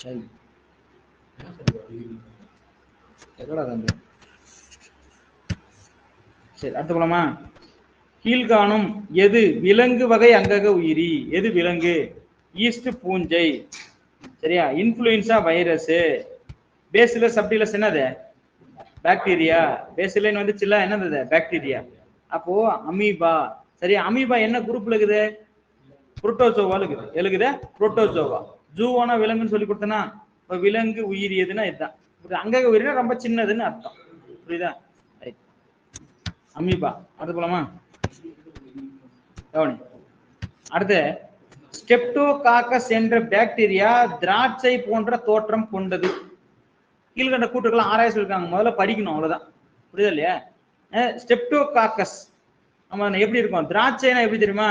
சரி சரி அடுத்து போலாமா? கீழ்காணும் எது விலங்கு வகை அங்கக உயிரி? எது விலங்கு? ஈஸ்ட் பூஞ்சை, சரியா? இன்ஃபுளுன்சா வைரஸ், பேசிலஸ் சப்டிலஸ் என்னது? பாக்டீரியா. பேசிலின் வந்துச்சுல என்னது? பாக்டீரியா. அப்போ அமீபா, சரியா? அமீபா என்ன குரூப்ல இருக்குது? புரோட்டோசோவா இருக்குது. எழுகுதா? புரோட்டோசோவா. ஜூவானா விலங்குன்னு சொல்லி கொடுத்தனா, இப்ப விலங்கு உயிரி எதுனா இதுதான். அங்கக உயிரினா ரொம்ப சின்னதுன்னு அர்த்தம். புரியுதா? அமீபா. அடுத்து போலாமா? கவனி. அடுத்து ஸ்டெப்டோகாக்கஸ் என்ற பாக்டீரியா திராட்சை போன்ற தோற்றம் கொண்டது. கீழ்கண்ட கூட்டுக்கெல்லாம் ஆராய சொல்லிருக்காங்க. முதல்ல படிக்கணும், அவ்வளவுதான். புரியுதா இல்லையா? ஸ்டெப்டோகாக்கஸ் நம்ம எப்படி இருக்கும்? திராட்சைனா எப்படி தெரியுமா?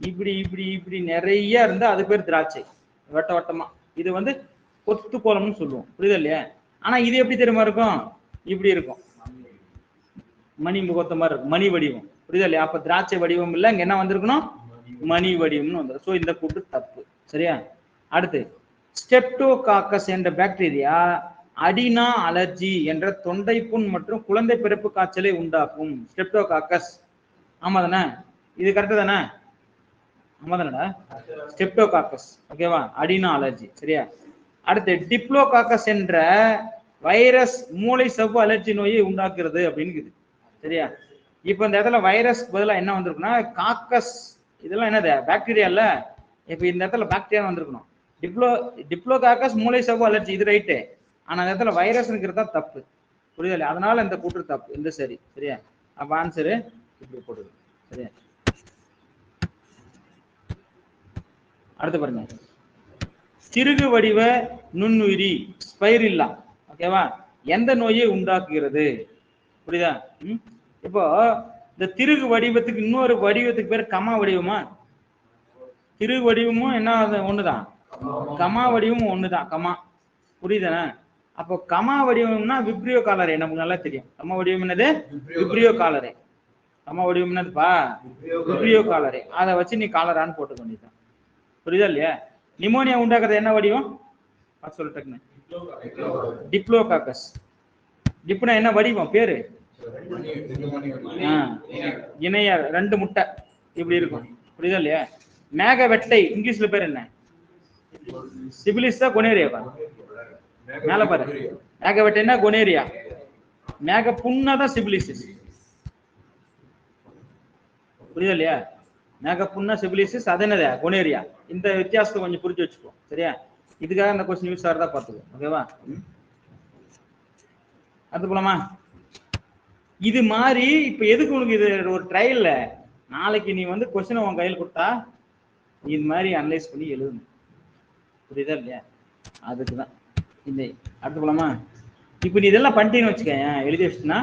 இப்படி இப்படி இப்படி நிறைய இருந்தா அது பேர் திராட்சை, வட்ட வட்டமா. இது வந்து கொத்து கோலம்னு சொல்லுவோம். புரியுதா இல்லையா? ஆனா இது எப்படி தெரியுமா இருக்கும்? இப்படி இருக்கும், மணி முகத்த மாதிரி இருக்கும், மணி வடிவம். புரியுதா இல்லையா? அப்ப திராட்சை வடிவம் இல்ல, இங்க என்ன வந்திருக்கணும்? மணி வடிவம்னு வந்துடும். சோ இந்த கூட்டு தப்பு, சரியா? அடுத்து ஸ்டெப்டோகாக்கஸ் என்ற பாக்டீரியா அடினா அலர்ஜி என்ற தொண்டை புண் மற்றும் குழந்தை பிறப்பு காய்ச்சலை உண்டாக்கும். ஸ்டெப்டோகாக்கஸ், ஆமா தானே? இது கரெக்ட் தானே? ஆமா தானடா? ஸ்டெப்டோகாக்கஸ், ஓகேவா? அடினா அலர்ஜி, சரியா? அடுத்து டிப்ளோகாக்கஸ் என்ற வைரஸ் மூளை சவ்வு அலர்ஜி நோயை உண்டாக்குறது அப்படின்னு, சரியா? இப்ப இந்த இடத்துல வைரஸ் பதிலா என்ன வந்திருக்குன்னா காக்கஸ். இதெல்லாம் என்னது? பாக்டீரியா இல்ல. இப்ப இந்த இடத்துல பாக்டீரியா வந்திருக்கணும். டிப்ளோகாக்கஸ் மூளை சவ்வு அலர்ஜி, இது ரைட்டு. ஆனா இந்த இடத்துல வைரஸ்ங்கிறது தான் தப்பு. புரியுதா? அதனால இந்த கூற்று தப்பு, இந்த சரி, சரியா? அப்ப ஆன்சரு இப்படி போடுது, சரியா? அடுத்து பாருங்க, திருகு வடிவ நுண்ணுயிரி ஸ்பைரில்லா, ஓகேவா, எந்த நோயை உண்டாக்குகிறது? புரியுதா? இப்போ இந்த திருகு வடிவத்துக்கு இன்னொரு வடிவத்துக்கு பேர் கமா வடிவமா? திருகு வடிவமும் என்ன ஒண்ணுதான், கமா வடிவமும் ஒண்ணுதான், கமா. புரியுதானே? அப்போ கமா வடிவம்னா விப்ரியோ காலரே, நமக்கு நல்லா தெரியும். கமா வடிவம் என்னது? விப்ரியோ காலரே. கமா வடிவம் என்னதுப்பா? விப்ரியோ காலரே. அதை வச்சு நீ காலரான்னு போட்டுக்க வேண்டியதான். புரியுதா இல்லையா? நிமோனியா உண்டாக்குறது என்ன வடிவம்? சொல்லிட்டேன், டிப்ளோகாக்கஸ். டிப்னா என்ன வடிவம்? பேரு இணைய, ரெண்டு முட்டை இப்படி இருக்கும். புரியுதா இல்லையா? மேக வெட்டை இங்கிலீஷ்ல பேர் என்ன? சிபிலிஸா கொனேரியா? மேல பாரு, மேக வெட்டைன்னா கொனேரியா, மேக புண்ணாதான் சிபிலிசிஸ். புரியுதா இல்லையா? மேக புண்ணா சிபிலிசிஸ், அது என்னது? கொனேரியா. இந்த வித்தியாசத்தை கொஞ்சம் புரிஞ்சு வச்சுக்கோ, சரியா? இதுக்காக இந்த கொஸ்டின் யூஸ் ஆகிறதா பார்த்துக்கோ, ஓகேவா? அது போலாமா? இது மாதிரி இப்ப எதுக்கு உனக்கு இது ஒரு ட்ரையல்ல, நாளைக்கு நீ வந்து கொஸ்டின் உன் கையில் கொடுத்தா இது மாதிரி அனலைஸ் பண்ணி எழுதணும். புரியுதா இல்லையா? அதுக்குதான் இந்த. அடுத்து போலாமா? இப்ப நீ இதெல்லாம் பண்ணிட்டேன்னு வச்சுக்க, எழுதி வச்சுன்னா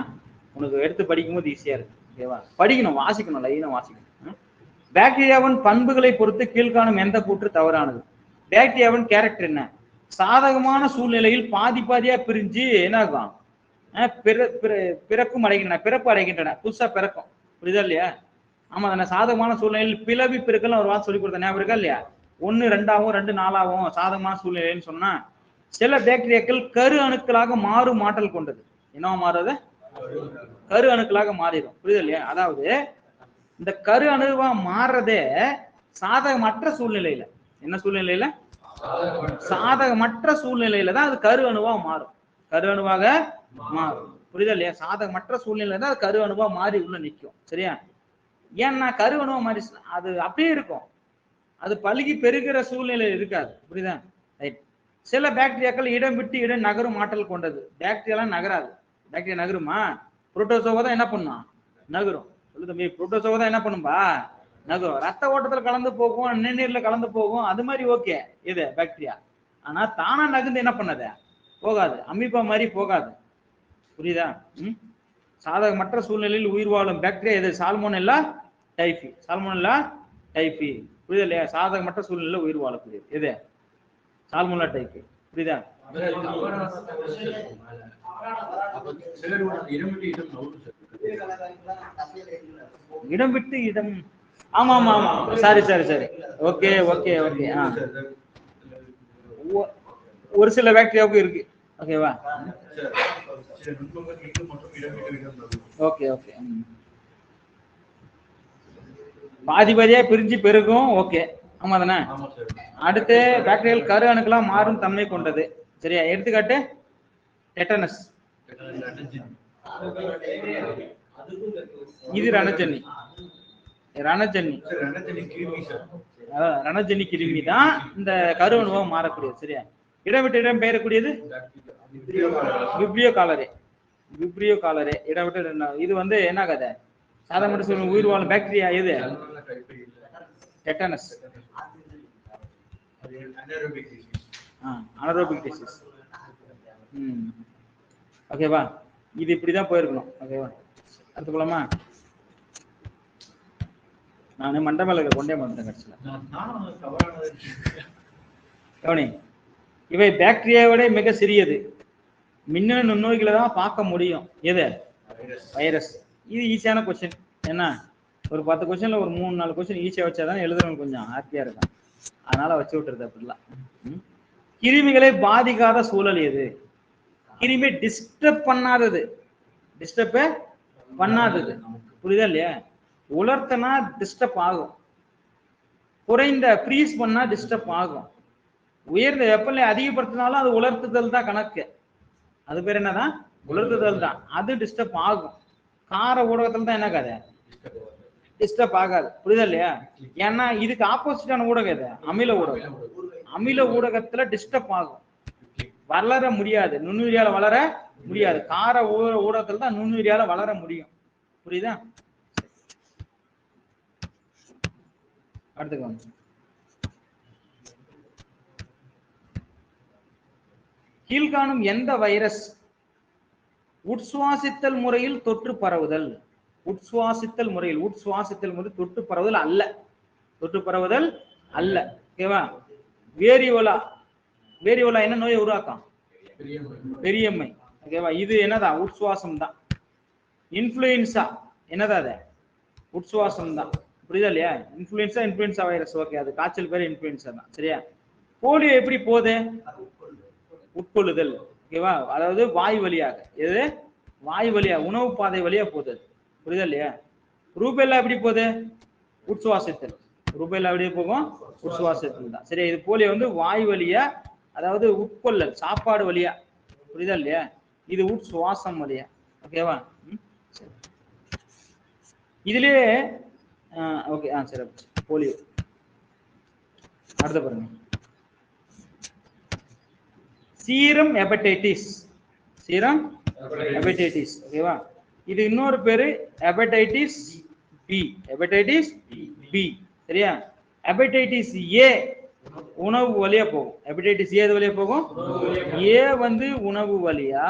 உனக்கு எடுத்து படிக்கும் போது ஈஸியா இருக்கு, ஓகேவா? படிக்கணும், வாசிக்கணும், லைனா வாசிக்கணும். பாக்டீரியாவின் பண்புகளை பொறுத்து கீழ்காணும் எந்த கூற்று தவறானது? பாக்டீரியாவின் கேரக்டர் என்ன? சாதகமான சூழ்நிலையில் பாதி பாதியா பிரிஞ்சு என்ன ஆகும்? பிறக்கும் அடைகின்றன, பிறப்பு அடைகின்றன, புதுசா பிறக்கும். புரியுதா இல்லையா? ஆமா தானே? சாதகமான சூழ்நிலையில் பிளவி பிறக்கல் ஒரு வார்த்தை சொல்லி கொடுத்த ஞாபகம் இருக்கா இல்லையா? 1 2 2 4 சாதகமான சூழ்நிலைன்னு சொன்னா, சில பாக்டீரியாக்கள் கரு அணுக்களாக மாறும் ஆற்றல் கொண்டது. என்ன மாறுறது? கரு அணுக்களாக மாறிடும். புரியுது இல்லையா? அதாவது இந்த கரு அணுவா மாறுறதே சாதகமற்ற சூழ்நிலையில. என்ன சூழ்நிலையில? சாதகமற்ற சூழ்நிலையில தான் அது கரு அணுவா மாறும். கரு அணுவாக மாறும். புரியுதா இல்லையா? சாதகமற்ற சூழ்நிலை தான் அது கரு அணுவா மாறி உள்ள நிற்கும், சரியா? ஏன்னா கரு அணுவா மாறி அது அப்படியே இருக்கும், அது பழுகி பெருகிற சூழ்நிலை இருக்காது. புரியுதா? ரைட். சில பாக்டீரியாக்கள் இடம் விட்டு இடம் நகரும் ஆற்றல் கொண்டது. பாக்டீரியாலாம் நகராது. பாக்டீரியா நகருமா? புரோட்டோசோவா தான் என்ன பண்ணும்? நகரும். சொல்லு தம்பி, புரோட்டோசோவா தான் என்ன பண்ணும்பா? நகரும். ரத்த ஓட்டத்துல கலந்து போகும், நிணநீர்ல கலந்து போகும், அது மாதிரி ஓகே இது பாக்டீரியா. ஆனா தானா நகர்ந்து என்ன பண்ணது? போகாது. அமீபா மாதிரி போகாது. புரியுதா? சாதகமற்ற சூழ்நிலையில் உயிர் வாழும் பாக்டீரியா எது? சால்மோனெல்லா டைபி. சால்மோனெல்லா டைபி. புரியுதா இல்லையா? சாதகமற்ற சூழ்நிலையில் உயிர் வாழக்கூடியது எது? சால்மோனெல்லா டைபி. புரியுதா? இடம் விட்டு இடம். ஆமா ஆமா ஆமா, சரி சரி சரி, ஓகே ஓகே ஓகே. ஒரு சில பாக்டீரியாவுக்கு இருக்கு. ஓகேவா? Okay okay. பாதி பாதியா பிரிஞ்சு பெருகும். ஓகே, ஆமா தானே? அடுத்து பாக்டீரியல் கரு அணுக்களா மாறும் தன்மை கொண்டது. சரியா? எடுத்துக்காட்டு டெட்டனஸ். இது ரணஜன்னி. ரணஜன்னி ரணஜன்னி கிருமி தான் இந்த கரு அணுவா மாறக்கூடியது. சரியா? இடம் விட்டு இடம் பெயரக்கூடியது விப்ரியோ காலரே. விப்ரியோ காலரே இடம் விட்டு. இது வந்து என்ன கதை? சாதாரண சொல்லுங்க, உயிர் வாழும் பாக்டீரியா எது? டெட்டனஸ். Anaerobic disease. ஓகேவா? இது இப்படிதான் போயிருக்கணும். ஓகேவா? அடுத்து போலாமா? நானு மண்டபல கொண்டே மாட்டேன் கட்சியில. கவனி, இவை பாக்டீரியாவோட மிக சிறியது. மின்னணு நுண்ணோய்களை தான் பார்க்க முடியும். எது? வைரஸ். இது ஈஸியான கொஸ்டின். என்ன, ஒரு 10 கொஸ்டின்ல ஒரு 3-4 கொஸ்டின் ஈஸியா வச்சாதான் எழுதுறவங்க கொஞ்சம் ஹாப்பியா இருக்கும். அதனால வச்சு விட்டுறது அப்படிலாம். கிருமிகளை பாதிக்காத சூழல் எது? கிருமி டிஸ்டர்ப் பண்ணாதது. டிஸ்டர்ப் பண்ணாதது. புரியுதா இல்லையா? உலர்த்தனா டிஸ்டர்ப் ஆகும். குறைந்த ஃப்ரீஸ் பண்ணா டிஸ்டர்ப் ஆகும். உயர்ந்த வெப்பநிலை அதிகப்படுத்தினாலும் அது உலர்த்துதல் தான் கணக்கு. அது பேர் என்னதான்? உலர்த்துதல் தான். அது டிஸ்டர்ப் ஆகும். கார ஊடகத்துல தான் என்ன கதை? டிஸ்டர்ப் ஆகாது. புரியுதா இல்லையா? ஏன்னா இதுக்கு ஆப்போசிட்டான ஊடகம் எது? அமில ஊடகம். அமில ஊடகத்துல டிஸ்டர்ப் ஆகும், வளர முடியாது. நுண்ணுயிரியால வளர முடியாது. கார ஊடகத்துல தான் நுண்ணுயிரியால வளர முடியும். புரியுதா? அடுத்து கீழ்காணும் எந்த வைரஸ் உட்சுவாசித்தல் முறையில் தொற்று பரவுதல்? உட்சுவாசித்தல் முறையில், உட்சுவாசித்தல் முறை தொற்று பரவுதல் அல்ல. தொற்று பரவுதல் அல்ல. ஓகேவா? வேரியோலா. வேரியோலா என்ன நோயை உருவாக்கும்? பெரியம்மை. ஓகேவா? இது என்னதான்? உட்சுவாசம் தான். இன்ஃபுளுன்சா என்னதான்? அது உட்சுவாசம் தான். புரியுதா இல்லையா? Influenza virus. ஓகே, அது காய்ச்சல் பேர் இன்ஃபுளுன்சா தான். சரியா? போலியோ எப்படி போகுது? உட்கொள்ளுதல். ஓகேவா? அதாவது வாய் வழியாக. எது? வாய் வழியா, உணவு பாதை வழியா போகுது. புரியுதா இல்லையா? ரூபெல்லா எப்படி போகுது? உட்சுவாசத்தில். ரூபெல்லா எப்படி போகும்? உட்சுவாசத்தில் தான். சரியா? இது போலியோ வந்து வாய் வழியா, அதாவது உட்கொள்ளல், சாப்பாடு வழியா. புரியுதா இல்லையா? இது உட்சுவாசம் வழியா. ஓகேவா? இதுலயே ஓகே. சரி, போலியோ. அடுத்த பாருங்க, சீரம் ஹெபடைட்டிஸ். Serum hepatitis. ஓகேவா? இது இன்னொரு பேரு ஹெபடைட்டிஸ் பி. Hepatitis B. சரியா? ஹெபடைட்டிஸ் ஏ உணவு வழியா போகும். ஹெபடைட்டிஸ் ஏ வழியா போகும். ஏ வந்து உணவு வழியா.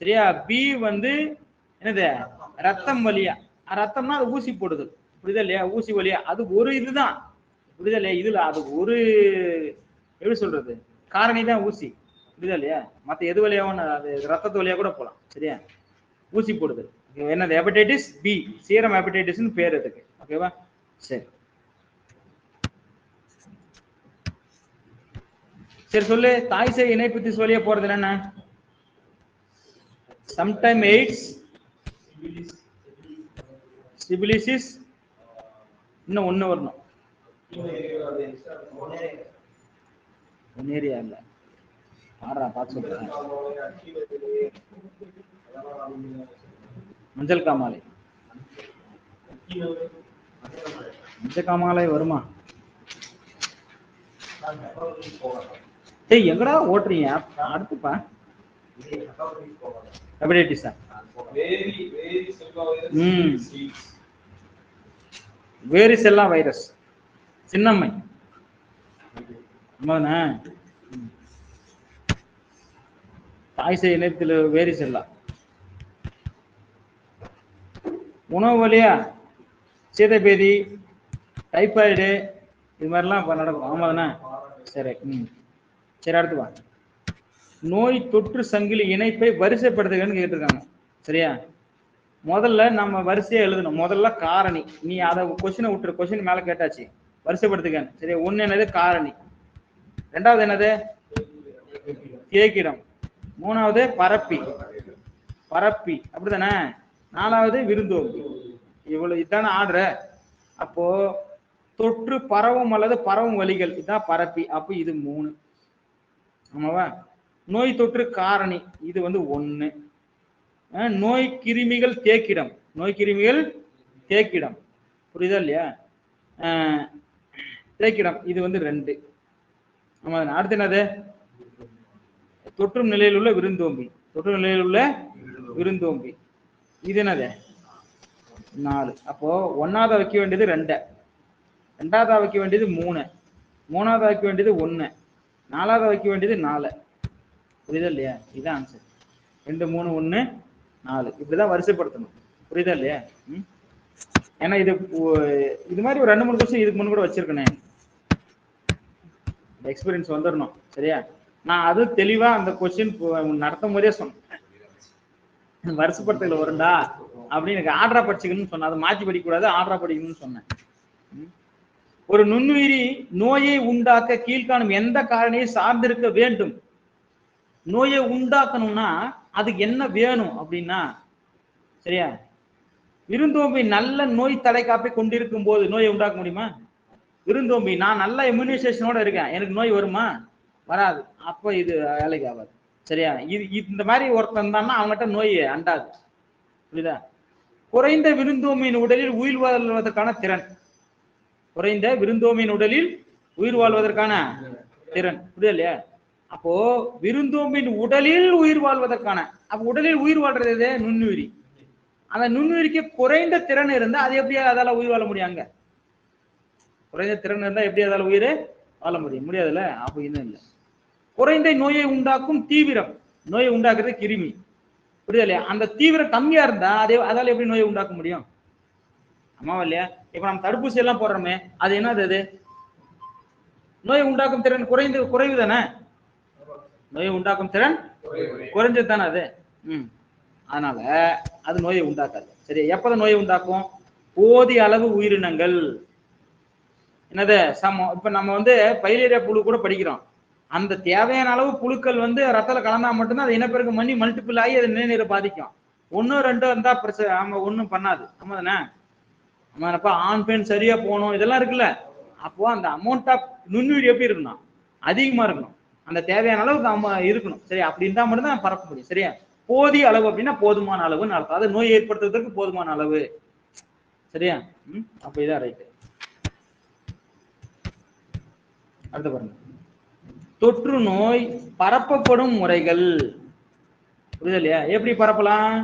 சரியா? பி வந்து என்னது? ரத்தம் வழியா. ரத்தம்னா அது ஊசி போடுது. புரியுதா இல்லையா? ஊசி வழியா. அது ஒரு இதுதான். புரியுதா இல்லையா? இதுல அது ஒரு எப்படி சொல்றது, காரணி தான் ஊசி. புரியுதா இல்லையா? மத்த எது வழியாவும் அது ரத்தத்து வழியா கூட போலாம். சரியா? ஊசி போடுது. என்னது? Hepatitis B. சீரம் ஹெபடைட்டிஸ்னு பேர் அதுக்கு. ஓகேவா? சரி சரி சொல்லு. தாய் சேய் இணைப்பு திசு வழியா போறது என்ன? சம்டைம் எய்ட்ஸ், சிபிலிசிஸ், இன்னும் ஒண்ணு வரணும். ஒன்னேரியா இல்ல, ஆறா பார்த்து சொல்றேன். மஞ்சள் காமாலை. மஞ்சள் காமாலை வருமா? ஏய், எங்கடா ஓட்டுறீங்க? அடுத்துப்பா ஹெபடைட்டிஸா? Varicella virus. சின்னம்மை. தாய் சேய் இணைப்பில் வேரிசெல்லா. உணவு வழியா சீதைபேதி, டைபாய்டு, இது மாதிரிலாம் நடக்கும். ஆமா தானே? சரி. சரி, அடுத்து வா. நோய் தொற்று சங்கிலி இணைப்பை வரிசைப்படுத்துகன்னு கேட்டிருக்காங்க. சரியா? முதல்ல நம்ம வரிசையா எழுதணும். முதல்ல காரணி. நீ அதை கொஸ்டினை விட்டுரு. கொஸ்டின் மேல கேட்டாச்சு. வரிசைப்படுத்துக. சரியா? ஒண்ணு என்னது? காரணி. ரெண்டாவது என்னது? தேக்கிடம். மூணாவது பரப்பி. பரப்பி அப்படித்தானே. நாலாவது விருந்தோம்பி. இவ்வளவு இதான ஆர்டர். அப்போ தொற்று பரவும் அல்லது பரவும் வழிகள் இதான் பரப்பி. அப்போ இது 3. ஆமாவா. நோய் தொற்று காரணி இது 1. நோய் கிருமிகள் தேக்கிடம். நோய் கிருமிகள் தேக்கிடம். புரியுதா இல்லையா. தேக்கிடம் இது 2. ஆமா. அடுத்து என்னது? தொற்றும் நிலையில் உள்ள விருந்தோம்பி. தொற்று நிலையில் உள்ள விருந்தோம்பி இது என்னது? 4. அப்போ 1வது வைக்க வேண்டியது 2, 2வது வைக்க வேண்டியது 3, 3வது வைக்க வேண்டியது 1, 4வது வைக்க வேண்டியது 4. புரியுதா இல்லையா. இதுதான் ஆன்சர். 2 3 1 4 இப்படிதான் வரிசைப்படுத்தணும். புரியுதா இல்லையா. ஏன்னா இது மாதிரி ஒரு 2 3 கொஸ்டின் இதுக்கு முன்னு கூட வச்சிருக்கேன். எக்ஸ்பீரியன்ஸ் வந்துடணும். சரியா. நான் அது தெளிவா அந்த கொஸ்டின் நடத்தும் போதே சொன்னேன். வருஷப்படுத்தல வருண்டா அப்படின்னு எனக்கு ஆர்டரா படிச்சுக்கணும்னு சொன்னேன். அதை மாற்றி படிக்கக்கூடாது, ஆர்டரா படிக்கணும்னு சொன்னேன். ஒரு நுண்ணுயிரி நோயை உண்டாக்க கீழ்காணும் எந்த காரணியை சார்ந்திருக்க வேண்டும்? நோயை உண்டாக்கணும்னா அதுக்கு என்ன வேணும் அப்படின்னா, சரியா, விருந்தோம்பி நல்ல நோய் தடைக்காப்பை கொண்டிருக்கும் போது நோயை உண்டாக்க முடியுமா? விருந்தோம்பி நான் நல்ல இம்யூனைசேஷனோட இருக்கேன், எனக்கு நோய் வருமா? வராது. அப்ப இது வேலைக்கு ஆகாது. சரியா. இந்த மாதிரி ஒருத்தன் தான் அவங்ககிட்ட நோய் அண்டாது. புரியுதா. குறைந்த விருந்தோம்பியின் உடலில் உயிர் வாழ்வதற்கான திறன். குறைந்த விருந்தோம்பியின் உடலில் உயிர் வாழ்வதற்கான திறன். புரியுதா இல்லையா. அப்போ விருந்தோம்பின் உடலில் உயிர் வாழ்வதற்கான, அப்ப உடலில் உயிர் வாழ்றது எது? நுண்ணுயிரி. அந்த நுண்ணுயிரிக்கு குறைந்த திறன் இருந்தா அது எப்படி அதால உயிர் வாழ முடியாங்க? குறைந்த திறன் இருந்தா எப்படி அதால உயிர் வாழ முடியும்? முடியாதுல்ல. அப்ப இன்னும் இல்லை. குறைந்த நோயை உண்டாக்கும் தீவிரம். நோயை உண்டாக்குறது கிருமி. புரியுதா இல்லையா. அந்த தீவிரம் கம்மியா இருந்தா அதால எப்படி நோயை உண்டாக்க முடியும்? ஆமாவா இல்லையா. இப்ப நம்ம தடுப்பூசி எல்லாம் போடுறோமே, அது என்னது? அது நோயை உண்டாக்கும் திறன் குறைவு தானே. நோயை உண்டாக்கும் திறன் குறைஞ்சது தானே அது. அதனால அது நோயை உண்டாக்காது. சரி. எப்பதான் நோயை உண்டாக்கும்? போதிய அளவு உயிரினங்கள். என்னது சமம். இப்ப நம்ம பைலேரியா புழு கூட படிக்கிறோம். அந்த தேவையான அளவு புழுக்கள் ரத்தத்துல கலந்தா மட்டும்தான் அது இனப்பெருக்கம் பண்ணி மல்டிபிள் ஆகி அது நிலைநீரை பாதிக்கும். 1 2 இருந்தா பிரச்சனை. ஆமா, ஒன்றும் பண்ணாது. ஆமா தானே. ஆமாப்பா. ஆண் பெண் சரியா போகணும் இதெல்லாம் இருக்குல்ல. அப்போ அந்த அமௌண்ட் ஆஃப் நுண்ணுயிரி எப்படி இருக்கணும்? அதிகமா இருக்கணும். அந்த தேவையான அளவுக்கு நம்ம இருக்கணும். சரி. அப்படி இருந்தா மட்டும்தான் பரப்ப முடியும். சரியா. போதிய அளவு அப்படின்னா போதுமான அளவுன்னு அர்த்தம். அது நோய் ஏற்படுத்துறதுக்கு போதுமான அளவு. சரியா. அப்ப இதான் ரைட்டு. அடுத்து பாருங்க. தொற்று நோய் பரப்பப்படும் முறைகள். புரியுது இல்லையா. எப்படி பரப்பலாம்?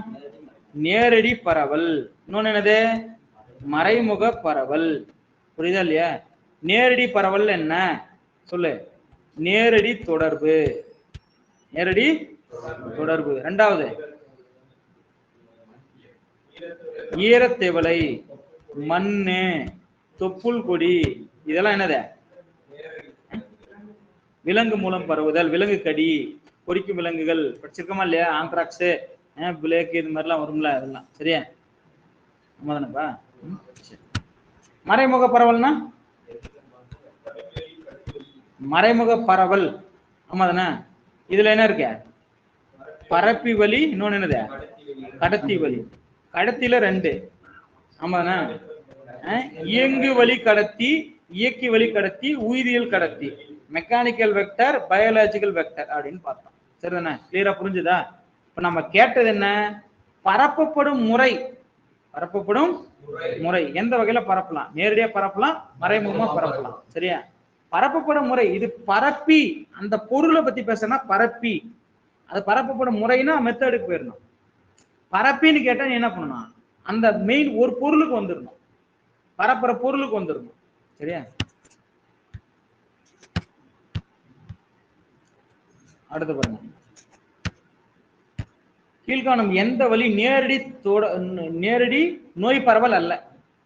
நேரடி பரவல். இன்னொன்னு என்னது? மறைமுக பரவல். புரியுதா இல்லையா. நேரடி பரவல் என்ன சொல்லு? நேரடி தொடர்பு. நேரடி தொடர்பு. 2வது ஈரத்தேவலை, மண்ணு, தொப்புள் கொடி இதெல்லாம் என்னது? விலங்கு மூலம் பரவுதல். விலங்கு கடி, பொறிக்கும் விலங்குகள் படிச்சிருக்கோமா இல்லையா. ஆந்த்ராக்ஸ், பிளேக் இது மாதிரிலாம் வரும்ல அதெல்லாம். சரியா. ஆமா தானேப்பா. மறைமுக பரவல்னா மறைமுக பரவல். ஆமா தானே. இதுல என்ன இருக்க? பரப்பி வழி, இன்னொன்னு என்னது? கடத்தி வழி. கடத்தில 2. ஆமா தானே. இயங்கு வழி கடத்தி, இயக்கி வழி கடத்தி, உயிரியல் கடத்தி, மெக்கானிக்கல் வெக்டர், பயாலஜிக்கல் வெக்டர் அப்படின்னு பார்த்தோம். சரிதானே. கிளியரா புரிஞ்சுதா. இப்ப நம்ம கேட்டது என்ன? பரப்பப்படும் முறை. பரப்பப்படும் முறை எந்த வகையில பரப்பலாம்? நேரடியா பரப்பலாம், மறைமுகமா பரப்பலாம். சரியா. பரப்பப்படும் முறை இது பரப்பி. அந்த பொருளை பத்தி பேசுனா பரப்பி. அது பரப்பப்படும் முறைனா மெத்தடுக்கு போயிடணும். பரப்பின்னு கேட்டா நீ என்ன பண்ணணும்? அந்த மெயின் ஒரு பொருளுக்கு வந்துடணும். பரப்புற பொருளுக்கு வந்துடணும். சரியா. அடுத்து பாருங்க. கீழ்காணும் எந்த வழி நேரடி நோய் பரவல் அல்ல?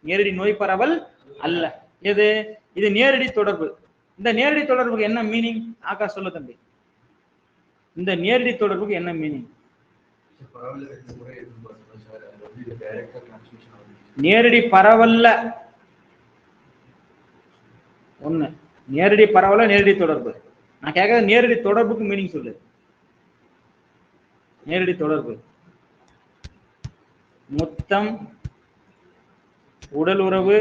நேரடி நோய் பரவல் அல்ல. எது? இது நேரடி தொடர்பு. இந்த நேரடி தொடர்புக்கு என்ன மீனிங்? ஆகாஷ் சொல்ல தம்பி. இந்த நேரடி தொடர்புக்கு என்ன மீனிங்? நேரடி பரவல்ல ஒண்ணு. நேரடி பரவல நேரடி தொடர்பு. நான் கேட்கற நேரடி தொடர்புக்கு மீனிங் சொல்லு. நேரடி தொடர்பு, முத்தம், உடல் உறவு,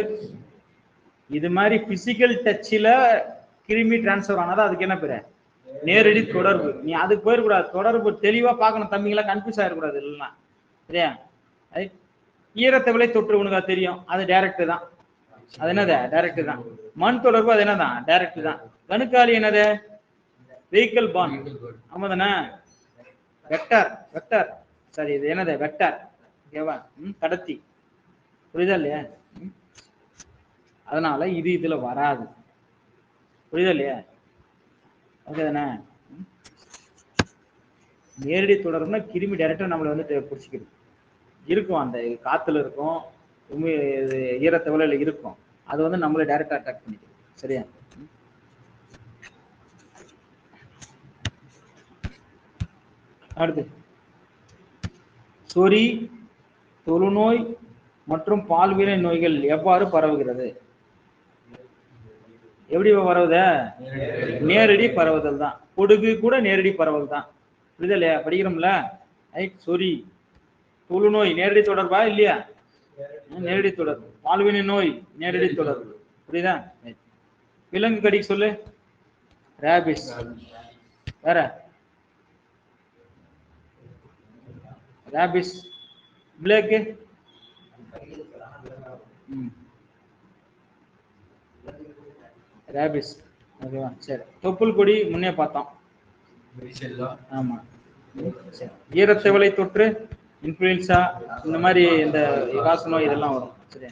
இது மாதிரி பிசிக்கல் டச்சில் கிருமி டிரான்ஸ்ஃபர் ஆனதா அதுக்கு என்ன பேரு? நேரடி தொடர்பு. நீ அதுக்கு போயிடக்கூடாது. தொடர்பு தெளிவா பார்க்கணும் தம்பிங்களா, கன்ஃபியூஸ் ஆகிடக்கூடாது இல்லைன்னா. சரியா? ஈரத்தவளை தொற்று உனக்கு அது தெரியும், அது டைரக்ட் தான். அது என்னது? டைரக்ட் தான். மண் தொடர்பு அது என்னதான்? டைரக்ட் தான். கணுக்காலி என்னது? Vehicle bond. ஆமா தானே? வெக்டார், வெக்டார் சரி, இது என்னது? வெக்டார். ஓகேவா? கடத்தி. புரியுதா இல்லையா? அதனால இது இதுல வராது. புரியுதா இல்லையா? ஓகே தானே? நேரடி தொடர்புனா கிருமி டைரக்டா நம்மளை வந்து பிடிச்சிக்கிது. இருக்கும், அந்த காத்துல இருக்கும், ஈரத்தவளையில இருக்கும், அது வந்து நம்மளை டைரக்டா அட்டாக் பண்ணிக்குது. சரியா? அடுத்து சொறி, தொழுநோய் மற்றும் பால்வினை நோய்கள் எவ்வாறு பரவுகிறது? எப்படி பரவுத? நேரடி பரவுதல் தான். கொடுகு கூட நேரடி பரவல் தான். புரியுதா இல்லையா? படிக்கிறோம்ல. சொறி, தொழுநோய் நேரடி தொடர்பா இல்லையா? நேரடி தொடர்பு. பால்வினை நோய் நேரடி தொடர்பு. புரியுதா? விலங்கு கடி சொல்லு. ரேபிஸ். வேற? ரேபிஸ். பிளேக்கு. ரேபிஸ். ஓகேவா? சரி. தொப்புள் கொடி முன்னே பார்த்தோம். ஆமா. சரி. ஈரத்தவளை தொற்று, இன்ஃபுளுன்சா, இந்த மாதிரி இந்த காச நோய் இதெல்லாம் வரும். சரி.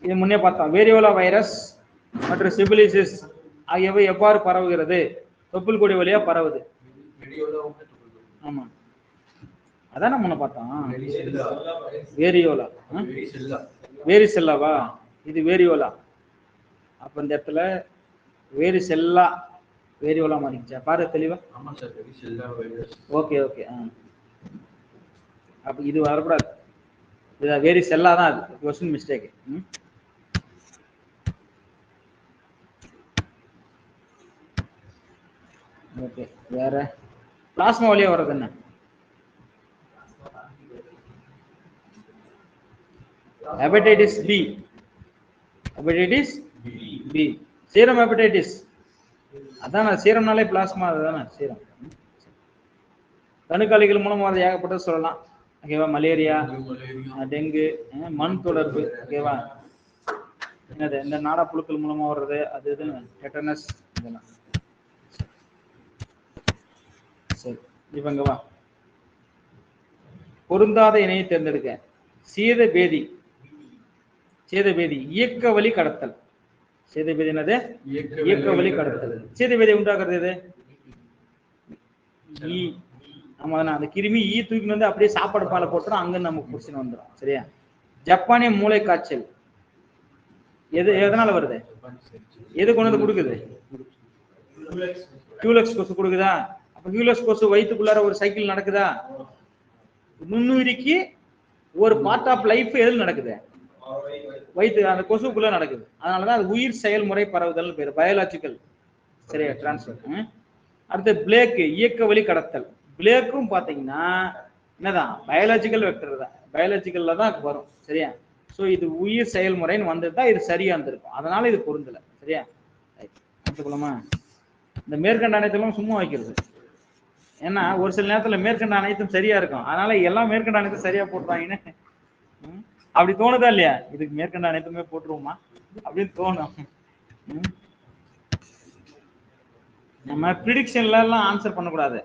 இது முன்னே பார்த்தோம். வேரியோலா வைரஸ் மற்றும் சிபிலிசிஸ் ஆகியவை எவ்வாறு பரவுகிறது? தொப்புள் கொடி வழியா பரவுது. ஆமா, அதான் முன்ன பார்த்தோம். வேரியோலா, வேரிசெல்லாவா? இது வேரியோலா. அப்ப இந்த இடத்துல வேரி செல்லா வேரியோலா மாறிச்சா பாரு தெளிவா. Okay okay. அப்ப இது வரக்கூடாது. இது வேரி செல்லா தான். அது क्वेश्चन மிஸ்டேக். ஓகே. வேற பிளாஸ்மா வழியா வர்றது என்ன? Hepatitis B. Hepatitis B. Serum hepatitis அதான். சீரம்னாலே பிளாஸ்மா அதுதானே சீரம். கணுக்காலிகள் மூலமா அதை ஏகப்பட்டது சொல்லலாம். ஓகேவா? மலேரியா, டெங்கு, மண் தொடர்பு. ஓகேவா? என்னது? இந்த நாடா புழுக்கள் மூலமா வர்றது அது இதுன்னு டெட்டனஸ் இதெல்லாம். சரி, இவங்க வா. பொருந்தாத இணையை தேர்ந்தெடுக்க. சீதபேதி. சீதபேதி இயக்க வழி கடத்தல். சீதபேதி என்னது? இயக்க வழி கடத்தல். சீதபேதி உண்டாக்குறது எது? ஈ. ஆமா, அந்த கிருமி ஈ தூக்கின்னு வந்து அப்படியே சாப்பாடு பாலை போட்டுரும், அங்க நமக்கு புடிச்சுன்னு வந்துடும். சரியா? ஜப்பானிய மூளை காய்ச்சல் எது எதனால வருது? எது கொண்டு வந்து கொடுக்குது? ஹியூலக்ஸ் கொசு கொடுக்குதா? அப்ப ஹியூலக்ஸ் கொசு வயிற்றுக்குள்ளார ஒரு சைக்கிள் நடக்குதா? நுண்ணுயிரிக்கு ஒரு பார்ட் ஆஃப் லைஃப் எதில் நடக்குது? வயிற்று அந்த கொசுக்குள்ள நடக்குது. அதனாலதான் அது உயிர் செயல்முறை பரவுதல் பேரு, பயாலஜிக்கல். சரியா? டிரான்ஸ்ஃபர். அடுத்து பிளேக், இயக்க வழி கடத்தல். பிளேக்கும் பாத்தீங்கன்னா என்னதான்? பயாலஜிக்கல் வெக்டர் தான். பயாலஜிக்கல்ல தான் வரும். சரியா? சோ இது உயிர் செயல்முறைன்னு வந்துட்டா இது சரியா இருந்திருக்கும். அதனால இது பொருந்தல. சரியா? எடுத்துக்கலாமா? இந்த மேற்கண்ட அனைத்தும் சும்மா வைக்கிறது. ஏன்னா ஒரு சில நேரத்துல மேற்கண்ட அனைத்தும் சரியா இருக்கும், அதனால எல்லாம் மேற்கண்ட அனைத்தும் சரியா போட்டுறாங்கன்னு அப்படி தோணுதா இல்லையா? இதுக்கு மேற்கண்ட அனைத்துமே போட்டுருவோமா அப்படின்னு தோணும். நம்ம ப்ரிடிக்ஷன்ல எல்லாம் ஆன்சர் பண்ணக்கூடாது.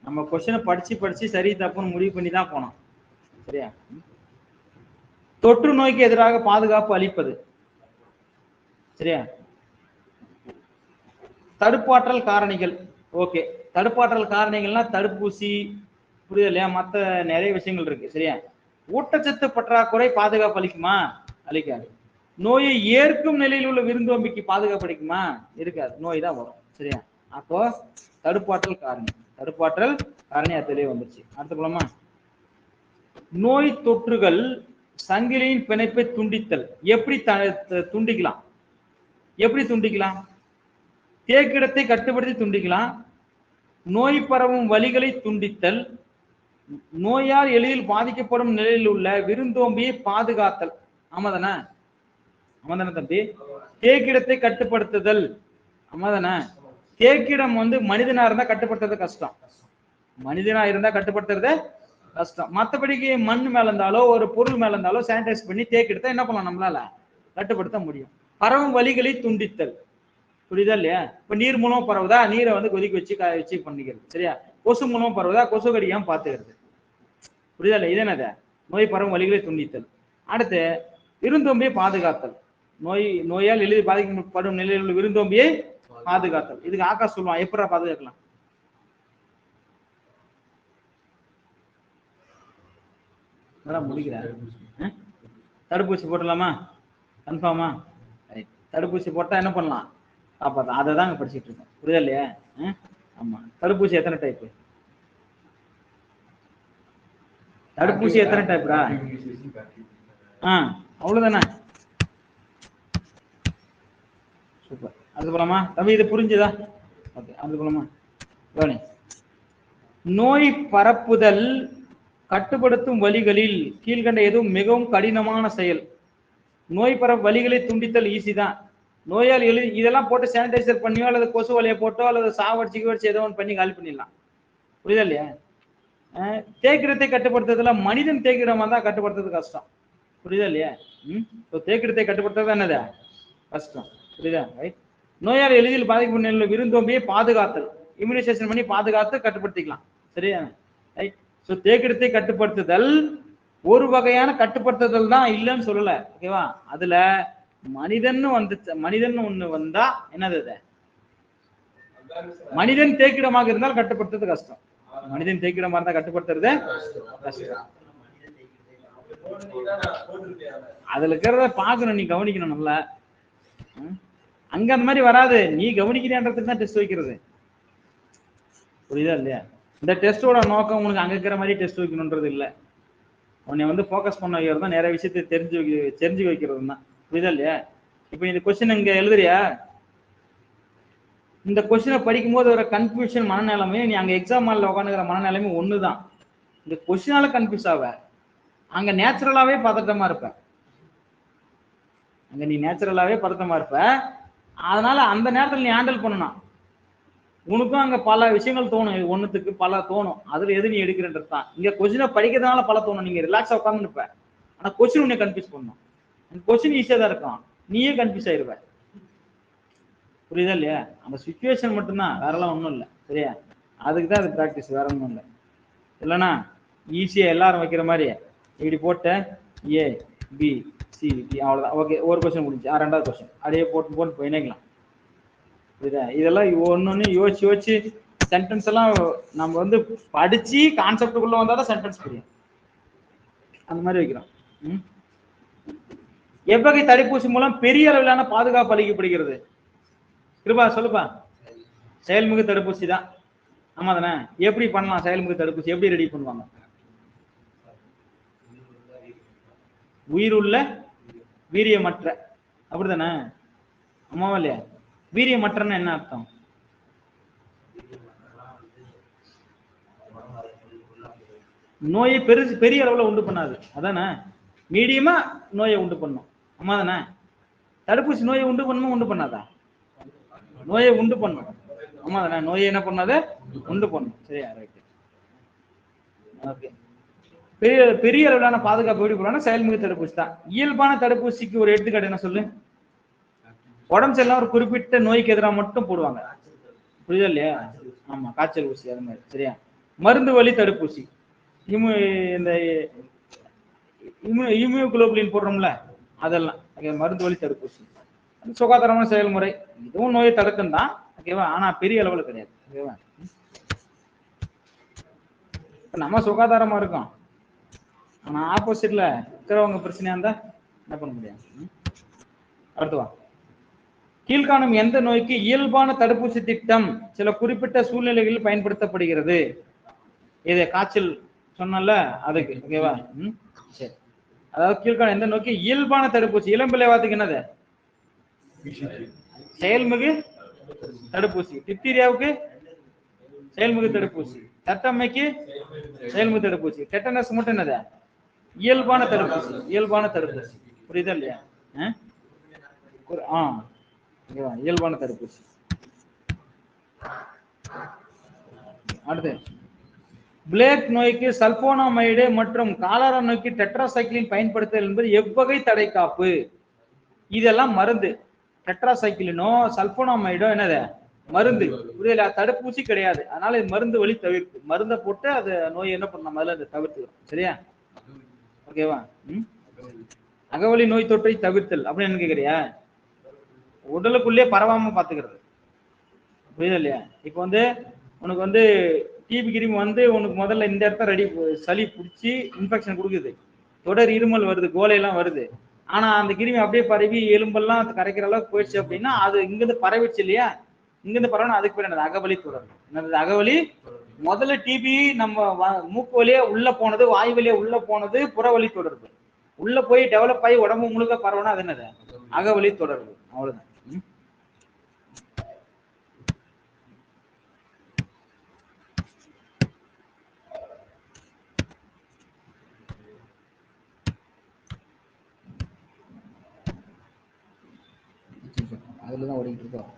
நம்ம கொஸ்டினை படிச்சு சரி தப்புன்னு முடிவு பண்ணி தான் போனோம். சரியா? தொற்று நோய்க்கு எதிராக பாதுகாப்பு அளிப்பது. சரியா? தடுப்பாற்றல் காரணிகள். ஓகே. தடுப்பாற்றல் காரணிகள்னா தடுப்பூசி, புரியுது இல்லையா? மற்ற நிறைய விஷயங்கள் இருக்கு. சரியா? ஊட்டச்சத்து பற்றாக்குறை பாதுகாப்பு அளிக்குமா? அளிக்காது. நோயை ஏற்கும் நிலையில் உள்ள விருந்தோம்பிக்கு பாதுகாப்பு அளிக்குமா? இருக்காது. நோய் தான் வரும். சரியா? அப்போ தடுப்பாற்றல் காரணி. தடுப்பாற்றல் காரணி அதுலயே வந்துருச்சு. அடுத்து போலாமா? நோய் தொற்றுகள் சங்கிலியின் பிணைப்பை துண்டித்தல். எப்படி துண்டிக்கலாம்? எப்படி துண்டிக்கலாம்? தேக்கிடத்தை கட்டுப்படுத்தி துண்டிக்கலாம், நோய் பரவும் வழிகளை துண்டித்தல், நோயால் எளிதில் பாதிக்கப்படும் நிலையில் உள்ள விருந்தோம்பியை பாதுகாத்தல். ஆமாதானே? ஆமாதானே தம்பி? தேக்கிடத்தை கட்டுப்படுத்துதல். ஆமாதானே? தேக்கிடம் வந்து மனிதனா இருந்தா கட்டுப்படுத்துறது கஷ்டம். மனிதனா இருந்தா கட்டுப்படுத்துறது கஷ்டம். மற்றபடிக்கு மண் மேல இருந்தாலோ ஒரு பொருள் மேல இருந்தாலோ சானிடைஸ் பண்ணி தேக்கிடத்தை என்ன பண்ணலாம், நம்மளால கட்டுப்படுத்த முடியும். பரவும் வழிகளை துண்டித்தல். புரியுதா இல்லையா? இப்ப நீர் மூலம் பரவுதா, நீரை வந்து கொதிக்க வச்சு காய வச்சு பண்ணிக்கிறது. சரியா? கொசு மூலம் பரவுதா, கொசு கடிக்காம பாத்துக்கிறது. புரியுதா இல்லையா? இது என்னது? நோய் பரவும் வழிகளை துண்டித்தல். அடுத்து விருந்தோம்பியை பாதுகாத்தல். நோயால் எளிதில் பாதிக்கப்படும் நிலையில் உள்ள விருந்தோம்பியை பாதுகாத்தல். இதுக்கு ஆகாஷ் சொல்லுவான், எப்படா பாதுகாக்கலாம்? முடிக்கிறேன். தடுப்பூசி போட்டலாமா? கன்ஃபார்மா? தடுப்பூசி போட்டா என்ன பண்ணலாம்? காப்பாத்தலாம். அதை தான் படிச்சுட்டு இருக்கோம். புரியுதா இல்லையா? ஆமா. தடுப்பூசி எத்தனை டைப்? தடுப்பூசி எத்தனை டைப்டா? அவ்வளவுதானே. சூப்பர். அது போலாமா தம்பி? இது புரிஞ்சுதா? ஓகே, அது போலாமா? நோய் பரப்புதல் கட்டுப்படுத்தும் வழிகளில் கீழ்கண்ட எதுவும் மிகவும் கடினமான செயல். நோய் பரப்பு வழிகளை துண்டித்தல் ஈஸி தான். நோயால் இதெல்லாம் போட்டு சானிடைசர் பண்ணியோ அல்லது கொசு வலையை போட்டோ அல்லது சாவடிச்சு ஏதோ ஒன்று பண்ணி காலி பண்ணிடலாம். புரியுதா இல்லையா? தேக்கிடத்தை கட்டுப்படுத்துறதுல மனிதன் தேக்கிடமா தான் கட்டுப்படுத்துறது கஷ்டம். புரியுதா இல்லையா? தேக்கிடத்தை கட்டுப்படுத்துறது என்னது கஷ்டம். புரியுதா? ரைட். நோயால் எளிதில் பாதிக்கப்படும் நிலையில் விருந்தோம்பியை பாதுகாத்தல், இம்யூனைசேஷன் பண்ணி பாதுகாத்து கட்டுப்படுத்திக்கலாம். சரியா? ரைட். ஸோ தேக்கிடத்தை கட்டுப்படுத்துதல் ஒரு வகையான கட்டுப்படுத்துதல் தான், இல்லைன்னு சொல்லல. ஓகேவா? அதுல மனிதன் ஒண்ணு வந்தா என்னது? மனிதன் தேக்கிடமாக இருந்தால் கட்டுப்படுத்துறது கஷ்டம். மனிதன் தேக்கிடமா இருந்தா கட்டுப்படுத்துறது கஷ்டம். அதுல இருக்கிறத பாக்கணும், நீ கவனிக்கணும் நல்லா. அங்க அந்த மாதிரி வராது, நீ கவனிக்கிறேன்றதுக்கு தான் டெஸ்ட் வைக்கிறது. புரியுதா இல்லையா? இந்த டெஸ்டோட நோக்கம் உனக்கு அங்க இருக்கிற மாதிரி டெஸ்ட் வைக்கணும்ன்றது இல்லை. உன்னை வந்து ஃபோக்கஸ் பண்ண வைக்கிறது தான், நிறைய விஷயத்தை தெரிஞ்சு வைக்கிறது தான். புரியுதா இல்லையா? இப்ப இந்த கொஸ்டின் இங்க எழுதுறியா? இந்த கொஸ்டினை படிக்கும் போது ஒரு கன்ஃபியூஷன் மனநிலைமை, நீ அங்க எக்ஸாம் ஹாலில் உட்காந்துக்கிற மனநிலைமை ஒண்ணுதான். இந்த கொஸ்டினால கன்ஃபியூஸ் ஆவ, அங்க நேச்சுரலாவே பதட்டமா இருப்ப. அங்க நீ நேச்சுரலாவே பதட்டமா இருப்ப. அதனால அந்த நேரத்தில் நீ ஹேண்டில் பண்ணணும். உனக்கும் அங்க பல விஷயங்கள் தோணும், ஒண்ணுத்துக்கு பல தோணும். அதுல எது நீ எடுக்கிறன்றது தான். இங்க கொஸ்டினை படிக்கிறதுனால பல தோணும், நீங்க ரிலாக்ஸா உட்காந்து இருப்ப. ஆனா கொஸ்டின் உன்னை கன்ஃபியூஸ் பண்ணணும். கொஸ்டின் ஈஸியா தான் இருக்கும், நீயே கன்ஃபியூஸ் ஆயிருவ. புரியுதா இல்லையா? அந்த சிச்சுவேஷன் மட்டும்தான், வேற எல்லாம் ஒண்ணும் இல்லை. சரியா? அதுக்கு தான் அது ப்ராக்டிஸ், வேற ஒன்றும் இல்லை. இல்லைன்னா ஈஸியா எல்லாரும் வைக்கிற மாதிரி இப்படி போட்ட ஏ பி சி டி அவ்வளவுதான். ஓகே, ஒரு கொஸ்டின் முடிஞ்சு. ரெண்டாவது கொஸ்டின் அப்படியே போட்டு இணைக்கலாம். புரியுதா? இதெல்லாம் ஒன்னொன்னு யோசிச்சு சென்டென்ஸ் எல்லாம் நம்ம வந்து படிச்சு கான்செப்டுக்குள்ள வந்தாதான் சென்டென்ஸ் புரியும். அந்த மாதிரி வைக்கிறோம். எவ்வகை தடுப்பூசி மூலம் பெரிய அளவிலான பாதுகாப்பு அளிக்கப்படுகிறது? கிருபா சொல்லுப்பா. செயல்முக தடுப்பூசி தான். ஆமா தானே? எப்படி பண்ணலாம் செயல்முக தடுப்பூசி? எப்படி ரெடி பண்ணுவாங்க? உயிருள்ள வீரியமற்ற, அப்படித்தானே? ஆமாவா இல்லையா? வீரியமற்றன்னு என்ன அர்த்தம்? நோயை பெரிய அளவுல உண்டு பண்ணாது, அதானே? மீடியமா நோயை உண்டு பண்ணும். ஆமா தானே? தடுப்பூசி நோயை உண்டு பண்ணும், உண்டு பண்ணாதா? நோயை உண்டு பண்ணும். ஆமா தானே? நோயை என்ன பண்ணாத? உண்டு பண்ணும். சரியா? ரைட். ஓகே. பெரிய அளவிலான பாதுகாப்பு எப்படி போனா செயல்முறை தடுப்பூசி தான். இயல்பான தடுப்பூசிக்கு ஒரு எடுத்துக்காட்டு என்ன சொல்லு? உடம்பு சரியில்லாம் ஒரு குறிப்பிட்ட நோய்க்கு எதிராக மட்டும் போடுவாங்க. புரியுதா இல்லையா? ஆமா, காய்ச்சல் ஊசி அது மாதிரி. சரியா? மருந்து வழி தடுப்பூசி, இந்த இம்யூகுளோபுலின் போடுறோம்ல, அதெல்லாம் மருந்து வழி தடுப்பூசி. சுகாதாரமான செயல்முறை, இதுவும் நோயை தடுக்கும் தான். ஓகேவா? ஆனா பெரிய அளவுல கிடையாது. ஓகேவா? நம்ம சுகாதாரமா இருக்கோம், ஆனா ஆப்போசிட்ல இருக்கிறவங்க பிரச்சனையா இருந்தா என்ன பண்ண முடியாது. அடுத்துவா. கீழ்காணும் எந்த நோய்க்கு இயல்பான தடுப்பூசி திட்டம் சில குறிப்பிட்ட சூழ்நிலைகளில் பயன்படுத்தப்படுகிறது? இது காய்ச்சல் சொன்னல, அதுக்கு. ஓகேவா? சரி. அதாவது கீழ்காணும் எந்த நோய்க்கு இயல்பான தடுப்பூசி, இளம்பிள்ளை வாத்துக்கு என்னது? செயல்மிகு தடுப்பூசி. டிப்தீரியாவுக்கு செயல்மிகு தடுப்பூசி. தட்டம்மைக்கு செயல்மிகு தடுப்பூசி. டெட்டனஸ் மட்டும் என்னது? இயல்பான தடுப்பூசி. இயல்பான தடுப்பூசி. புரியுதா இல்லையா? இயல்பான தடுப்பூசி. அடுத்து பிளேக் நோய்க்கு சல்போனாமைடு மற்றும் காலரா நோய்க்கு டெட்ராசைக்ளின் பயன்படுத்துதல் என்பது எவ்வகை தடைக்காப்பு? இதெல்லாம் மருந்து. டெட்ராசைக்ளினோ சல்போனாமைடோ என்னது? மருந்து. புரியல? தடுப்பூசி கிடையாது. அதனால இது மருந்து வழி தவிர்ப்பு. மருந்தை போட்டு அது நோய் என்ன பண்ண முதல்ல அதை தவிர்த்துக்கிறோம். சரியா? ஓகேவா? அகவலி நோய் தொற்றை தவிர்த்தல் அப்படின்னு என்ன கேக்குறியா? உடலுக்குள்ளே பரவாம பாத்துக்கிறது. புரியுது இல்லையா? இப்ப வந்து உனக்கு டிபி கிருமி உனக்கு முதல்ல இந்த இடத்த ரெடி சளி பிடிச்சி இன்ஃபெக்ஷன் கொடுக்குது, தொடர் இருமல் வருது, கோலையெல்லாம் வருது. ஆனா அந்த கிருமி அப்படியே பரவி எலும்பெல்லாம் கரைக்கிற அளவுக்கு போயிடுச்சு அப்படின்னா அது இங்கிருந்து பரவிடுச்சு இல்லையா? இங்கிருந்து பரவணும். அதுக்கு பேர் என்னது? அகவலி தொடர். என்னது அகவலி? முதல்ல டிபி நம்ம மூக்கு வழியே உள்ள போனது, வாய் வழியே உள்ள போனது புறவழி தொடர்பு. உள்ள போய் டெவலப் ஆகி உடம்பு முழுக்க பரவணும். அது என்னது? அகவலி தொடர்பு. அவ்வளவுதான். அதுலதான் ஓடிட்டு இருக்கோம்.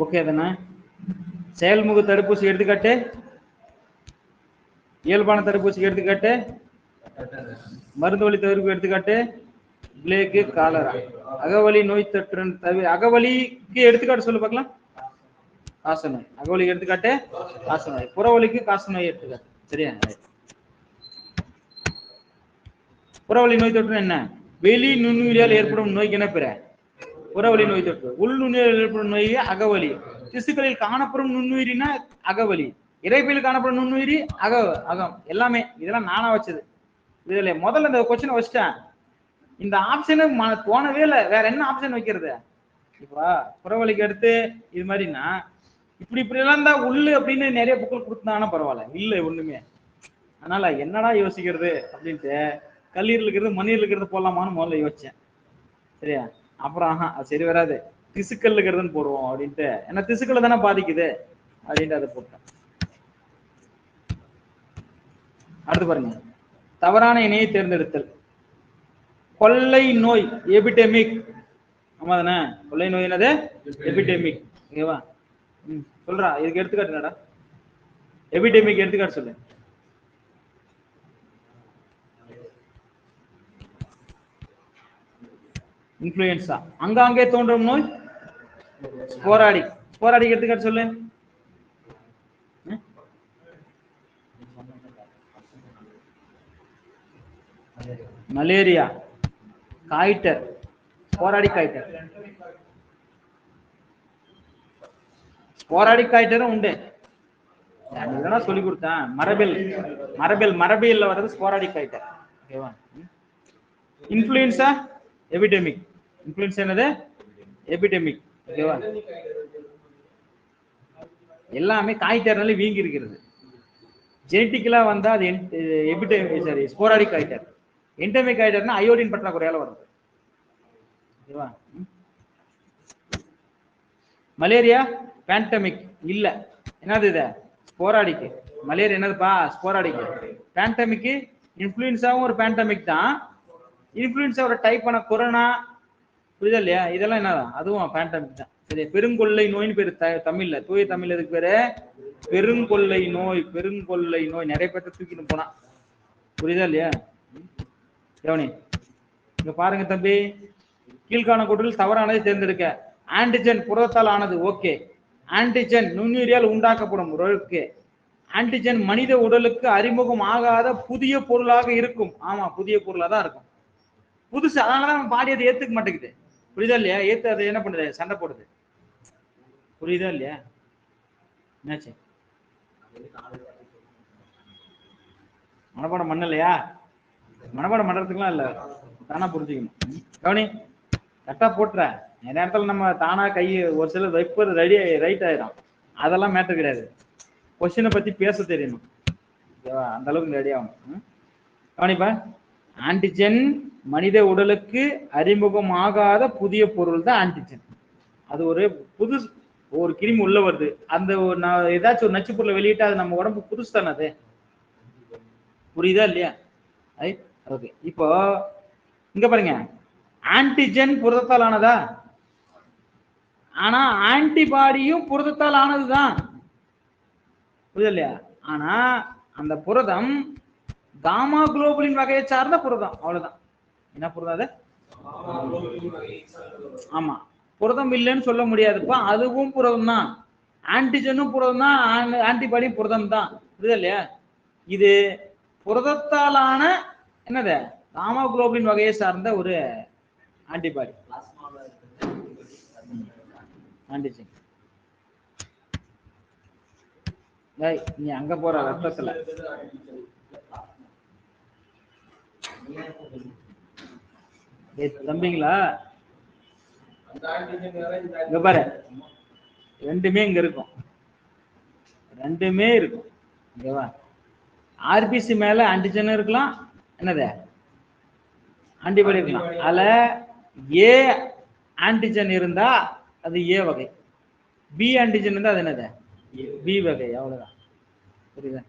ஓகே தானே? செயல்முக தடுப்பூசி எடுத்துக்காட்டு, இயல்பான தடுப்பூசி எடுத்துக்காட்டு, மருந்து வழி தவிர்ப்பு எடுத்துக்காட்டு, பிளேக்கு, காலரா. அகவலி நோய் தொற்று தவிர அகவலிக்கு எடுத்துக்காட்டு சொல்லு பார்க்கலாம். காசநோய். அகவலிக்கு எடுத்துக்காட்டு காசநோய். புறவலிக்கு காசநோய் எடுத்துக்காட்டு. சரியா? புறவலி நோய் தொற்று என்ன? வெளி நுண்ணுயிரியால் ஏற்படும் நோய்க்கு என்ன பேரு? புறவலி நோய் தொற்று. உள் நுண்ணுயிரில் ஏற்படும் நோய் அகவலி. திசுக்களில் காணப்படும் நுண்ணுயிரினா அகவலி. இறைப்பில் காணப்படும் நுண்ணுயிரி அகம். எல்லாமே இதெல்லாம் நானா வச்சது. இதுல முதல்ல இந்த கொஸ்டின் வச்சிட்டேன். இந்த ஆப்ஷனு தோணவே இல்லை. வேற என்ன ஆப்ஷன் வைக்கிறது? இப்ப புறவலிக்கு எடுத்து இது மாதிரினா இப்படி எல்லாம் தான் உள்ளு அப்படின்னு நிறைய புக்கள் கொடுத்தாங்கன்னா பரவாயில்ல. இல்லை ஒண்ணுமே. அதனால என்னடா யோசிக்கிறது அப்படின்ட்டு கல்லீரல் இருக்கிறது மண்ணீரல் இருக்கிறது போடலாமான்னு முதல்ல யோசிச்சேன். சரியா? அப்புறம் அது சரி வராது, திசுக்கள் இருக்கிறதுன்னு போடுவோம் அப்படின்ட்டு. ஏன்னா திசுக்களை தானே பாதிக்குது அப்படின்ட்டு அதை போட்டேன். அடுத்து பாருங்க, தவறான இணையை தேர்ந்தெடுத்தல். கொள்ளை நோய் எபிடெமிக். ஆமா தானே? கொள்ளை நோய் என்னது? எபிடெமிக். ஓகேவா? சொல்றா, இதுக்கு எடுத்துக்காட்டுடா. எபிடெமிக் எடுத்துக்காட்டு சொல்லு. இன்ஃப்ளூயன்ஸா. அங்காங்கே தோன்றும் நோய் ஸ்போராடிக். ஸ்போராடிக் எடுத்துக்காட்டு சொல்லு. Malaria, goitre, sporadic goitre. Sporadic காய்டரும் உண்டு. இதெல்லாம் சொல்லி கொடுத்தேன். மரபியல்ல வர்றது ஸ்போராடிக் காய்டர். ஓகேவா? Influenza epidemic. இன்ஃப்ளூயன்ஸா என்னது? எபிடெமிக். ஓகேவா? எல்லாமே காய்டர்னால வீங்கி இருக்கிறது. ஜெனட்டிக்கலா வந்தா அது epidemic, sorry sporadic goitre. Endemic காய்டர்னா அயோடின் பற்றாக்குறையால வருது. ஓகேவா? மலேரியா பேண்டமிக் இல்ல. என்னது இது? ஸ்போராடிக். மலேரியா என்னதுப்பா? ஸ்போராடிக். பேண்டமிக் இன்ஃப்ளூயன்ஸாவும் ஒரு பேண்டமிக் தான். இன்ஃப்ளூயன்ஸா ஒரு டைப் ஆன கொரோனா, புரியுதா இல்லையா? இதெல்லாம் என்னதான்? அதுவும் பேண்டமிக் தான். சரி, பெருங்கொள்ளை நோய்னு பேரு தமிழ்ல. தூய தமிழ் எதுக்கு பேரு? பெருங்கொள்ளை நோய். பெருங்கொள்ளை நோய் நிறைய பேர்த்த தூக்கிட்டு போனா. புரியுதா இல்லையா? கவனி, இங்க பாருங்க தம்பி. கீழ்காண கூற்றில் தவறானதை தேர்ந்தெடுக்க. ஆன்டிஜன் புரதத்தால் ஆனது. ஓகே. ஆன்டிஜன் நுண்ணுயிரியால் உண்டாக்கப்படும். ஓகே. ஆன்டிஜன் மனித உடலுக்கு அறிமுகம் ஆகாத புதிய பொருளாக இருக்கும். ஆமா, புதிய பொருளா தான் இருக்கும். புதுசு. அதனாலதான் பாடி அதை ஏத்துக்க மாட்டேங்குது. புரியுதா இல்லையா? ஏத்து அதை என்ன பண்ணுது? சண்டை போடுது. புரியுதா இல்லையா? என்னாச்சு? மனப்பாடம் பண்ணலையா? மனப்பாடம் பண்றதுக்குலாம் இல்ல, தானா புரிஞ்சுக்கணும். கவனி, கரெக்டா போட்டுற. நேரத்தில் நம்ம தானா கை ஒரு சில வைப்பது ரைட் ஆயிடும். அதெல்லாம் மேட்டர் கிடையாது. கொஸ்டினை பத்தி பேச தெரியணும். அந்த அளவுக்கு ரெடி ஆகணும். கவனிப்பா, ஆன்டிஜென் மனித உடலுக்கு அறிமுகமாகாத புதிய பொருள் தான் ஆன்டிஜென். அது ஒரு புது ஒரு கிருமி உள்ள வருது, அந்த ஏதாச்சும் ஒரு நச்சு பொருளை வெளியிட்டா அது நம்ம உடம்பு புதுசு தானே. அது புரியுதா இல்லையா? ஓகே. இப்போ இங்க பாருங்க, ஆன்டிஜென் புரதத்தால் ஆனதா? ஆனா ஆன்டிபாடியும் புரதத்தால் ஆனதுதான். புரியுது இல்லையா? ஆனா அந்த புரதம் காமா குளோபுலின் வகையை சார்ந்த புரதம், அவ்வளவுதான். என்ன புரதம் அது? ஆமா, புரதம் இல்லைன்னு சொல்ல முடியாதுப்பா, அதுவும் புரதம் தான். ஆன்டிஜனும் புரதம் தான், ஆன்டிபாடியும் புரதம் தான். புரியுது இல்லையா? இது புரதத்தாலான என்னது, காமா குளோபுலின் வகையை சார்ந்த ஒரு ஆன்டிபாடி, ஆன்டிஜன். நீ அங்க போற ரத்தத்துல தம்பிங்களா, இங்க பாரு, ரெண்டுமே இங்க இருக்கும், ரெண்டுமே இருக்கும். ஓகேவா? ஆர்பிசி மேல ஆன்டிஜன் இருக்கலாம், என்னது ஆன்டிபாடி இருக்கலாம். அதுல ஏ ஆன்டிஜன் இருந்தா அது ஏ வகை, பி ஆன்டிஜன் இருந்தா அது என்னது பி வகை, அவ்வளவுதான். புரியுதா?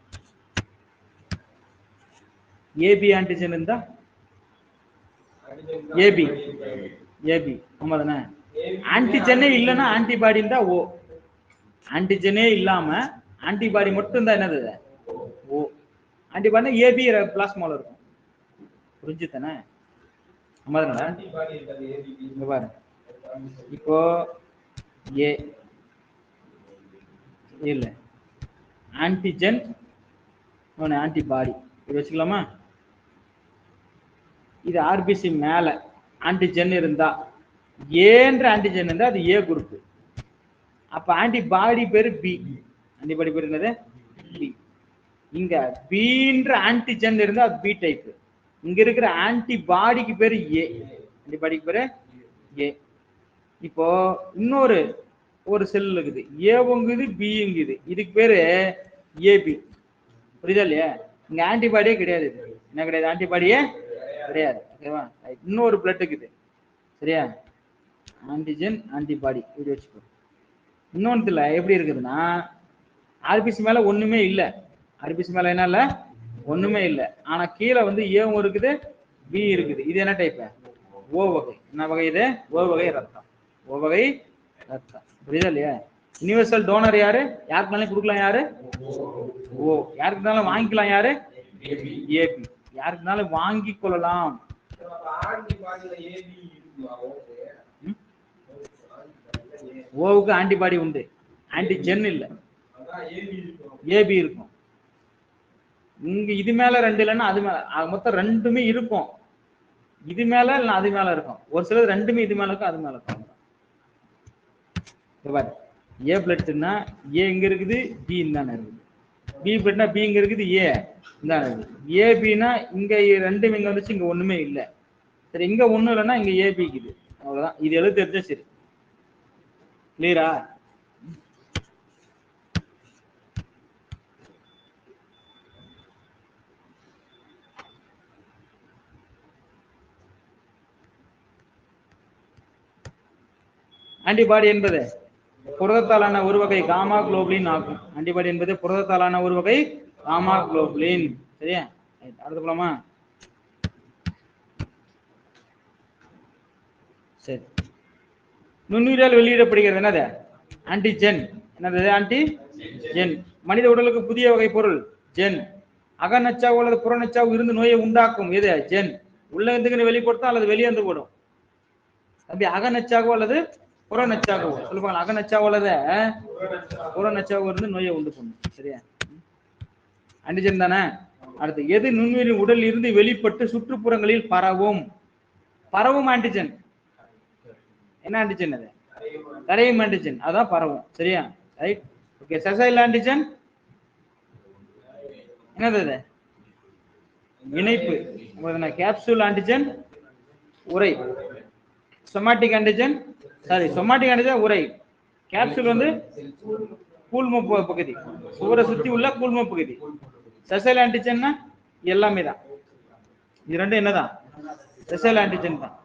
ஏபி ஆன்டிஜன் இருந்தா ஏபி, ஏபி ஆமா தானே. ஆன்டிஜனே இல்லைன்னா ஆன்டிபாடி இருந்தா ஓ, ஆன்டிஜனே இல்லாம ஆன்டிபாடி மட்டும் தான் என்னது ஓ. ஆன்டிபாடி ஏபி பிளாஸ்மால இருக்கும். புரிஞ்சு தானே? ஆமா தானே. இங்க பாரு, இப்போ ஏ இல்ல ஆன்டிஜன் ஆன்டிபாடி இது வச்சுக்கலாமா? இது ஆர்பிசி மேல ஆன்டிஜன் இருந்தா, ஏன்ற ஆன்டிஜன் இருந்தா அது ஏ குரூப். அப்ப ஆன்டிபாடி பேரு பி, ஆன்டிபாடி பேரு என்னது பி. இங்க பீன்ற ஆன்டிஜன் இருந்தா பி டைப். இங்க இருக்கிற ஆன்டிபாடிக்கு பேரு ஏ, ஆன்டிபாடிக்கு பேரு ஏ. இப்போ இன்னொரு ஒரு செல் இருக்குது, ஏவுங்குது பிங்குது, இதுக்கு பேரு ஏபி. புரியுதா இல்லையா? இங்க ஆன்டிபாடியே கிடையாது. என்ன கிடையாது? ஆன்டிபாடியே கிடையாது. ஓகேவா? இன்னொரு பிளட் இருக்குது, சரியா? ஆன்டிஜன் ஆன்டிபாடி இப்படி வச்சுக்கோ. இன்னொன்னுல எப்படி இருக்குதுன்னா, ஆர்பிசி மேல ஒண்ணுமே இல்ல, ஆர்பிசி மேல என்ன இல்ல, ஒண்ணுமே இல்ல. ஆனா கீழே வந்து ஏவும் இருக்குது பி இருக்குது. இது என்ன டைப்? ஓ வகை. என்ன வகை இது? ஓ வகை ரத்தம், ஓ வகை ரத்தம். புரியுதா இல்லையா? யுனிவர்சல் டோனர் யாரு? யாருக்குனாலும் கொடுக்கலாம் யாரு? ஓ. யாருக்குனாலும் வாங்கிக்கலாம் யாரு? ஏபி. யாருக்குனாலும் வாங்கி கொள்ளலாம். ஓவுக்கு ஆன்டிபாடி உண்டு, ஆன்டிஜென் இல்ல, ஏபி இருக்கும். இங்க இது மேல ரெண்டு இல்லைன்னா அது மேல, மொத்தம் ரெண்டுமே இருக்கும். இது மேல இல்ல அது மேல இருக்கும். ஒரு சிலர் ரெண்டுமே இது மேல இருக்கும் அது மேல இருக்கும். ஏ பிளட்னா ஏ இங்க இருக்குது, பி இந்தான இருக்குது. பி பிளட்னா பி இங்க இருக்குது, ஏ இந்தான இருக்குது. ஏபினா இங்க ரெண்டுமே இங்க வந்துச்சு, இங்க ஒண்ணுமே இல்ல. சரி, இங்க ஒண்ணும் இல்லைன்னா இங்க ஏபி இருக்குது, அவ்வளவுதான். இது எழுத்து தெரிஞ்சா சரி. கிளியரா? ஆன்டிபாடி என்பது புரதத்தாலான ஒரு வகை காமா குளோபுலின் ஆகும். ஆன்டிபாடி என்பது புரதத்தாலான ஒரு வகை காமா குளோபுலின். சரியா? அடுத்து போலாமா? சரி, நுண்ணுயிரால் வெளியிடப்படுகிறது என்னது? ஆன்டிஜென். என்னது? ஆன்டிஜென். மனித உடலுக்கு புதிய வகை பொருள் ஜென். அகநச்சாவு அல்லது புறநச்சாவு இருந்து நோயை உண்டாக்கும் எது? ஜென். உள்ள இருந்து வெளிப்படுத்தும் அல்லது வெளியே வந்து போடும். அப்படி அகநச்சாகவோ அல்லது புறநச்சாகவோ சொல்லுவாங்க. அகநச்சாவோ அல்லது புறநச்சாகவோ இருந்து நோயை உண்டு பண்ணும். சரியா? ஆன்டிஜென் தானே. அடுத்து, எது நுண்ணுயிரின் உடலில் இருந்து வெளிப்பட்டு சுற்றுப்புறங்களில் பரவும்? பரவும் ஆன்டிஜென். என்ன ஆன்டிஜென் அது? கரையும் ஆன்டிஜென், அதான் பரவும். சரியா? ரைட். ஓகே. செசைல் ஆன்டிஜென் என்னது? அது இணைப்பு. கேப்சூல் ஆன்டிஜென் உரை. Somatic antigen, sorry, somatic antigen உரை. கேப்சூல் வந்து கூழ்ம பகுதி, சுவரை சுத்தி உள்ள கூழ்ம பகுதி. செசைல் ஆன்டிஜன்னா எல்லாமே தான். இது ரெண்டும் என்னதான்? செசைல் ஆன்டிஜன் தான்.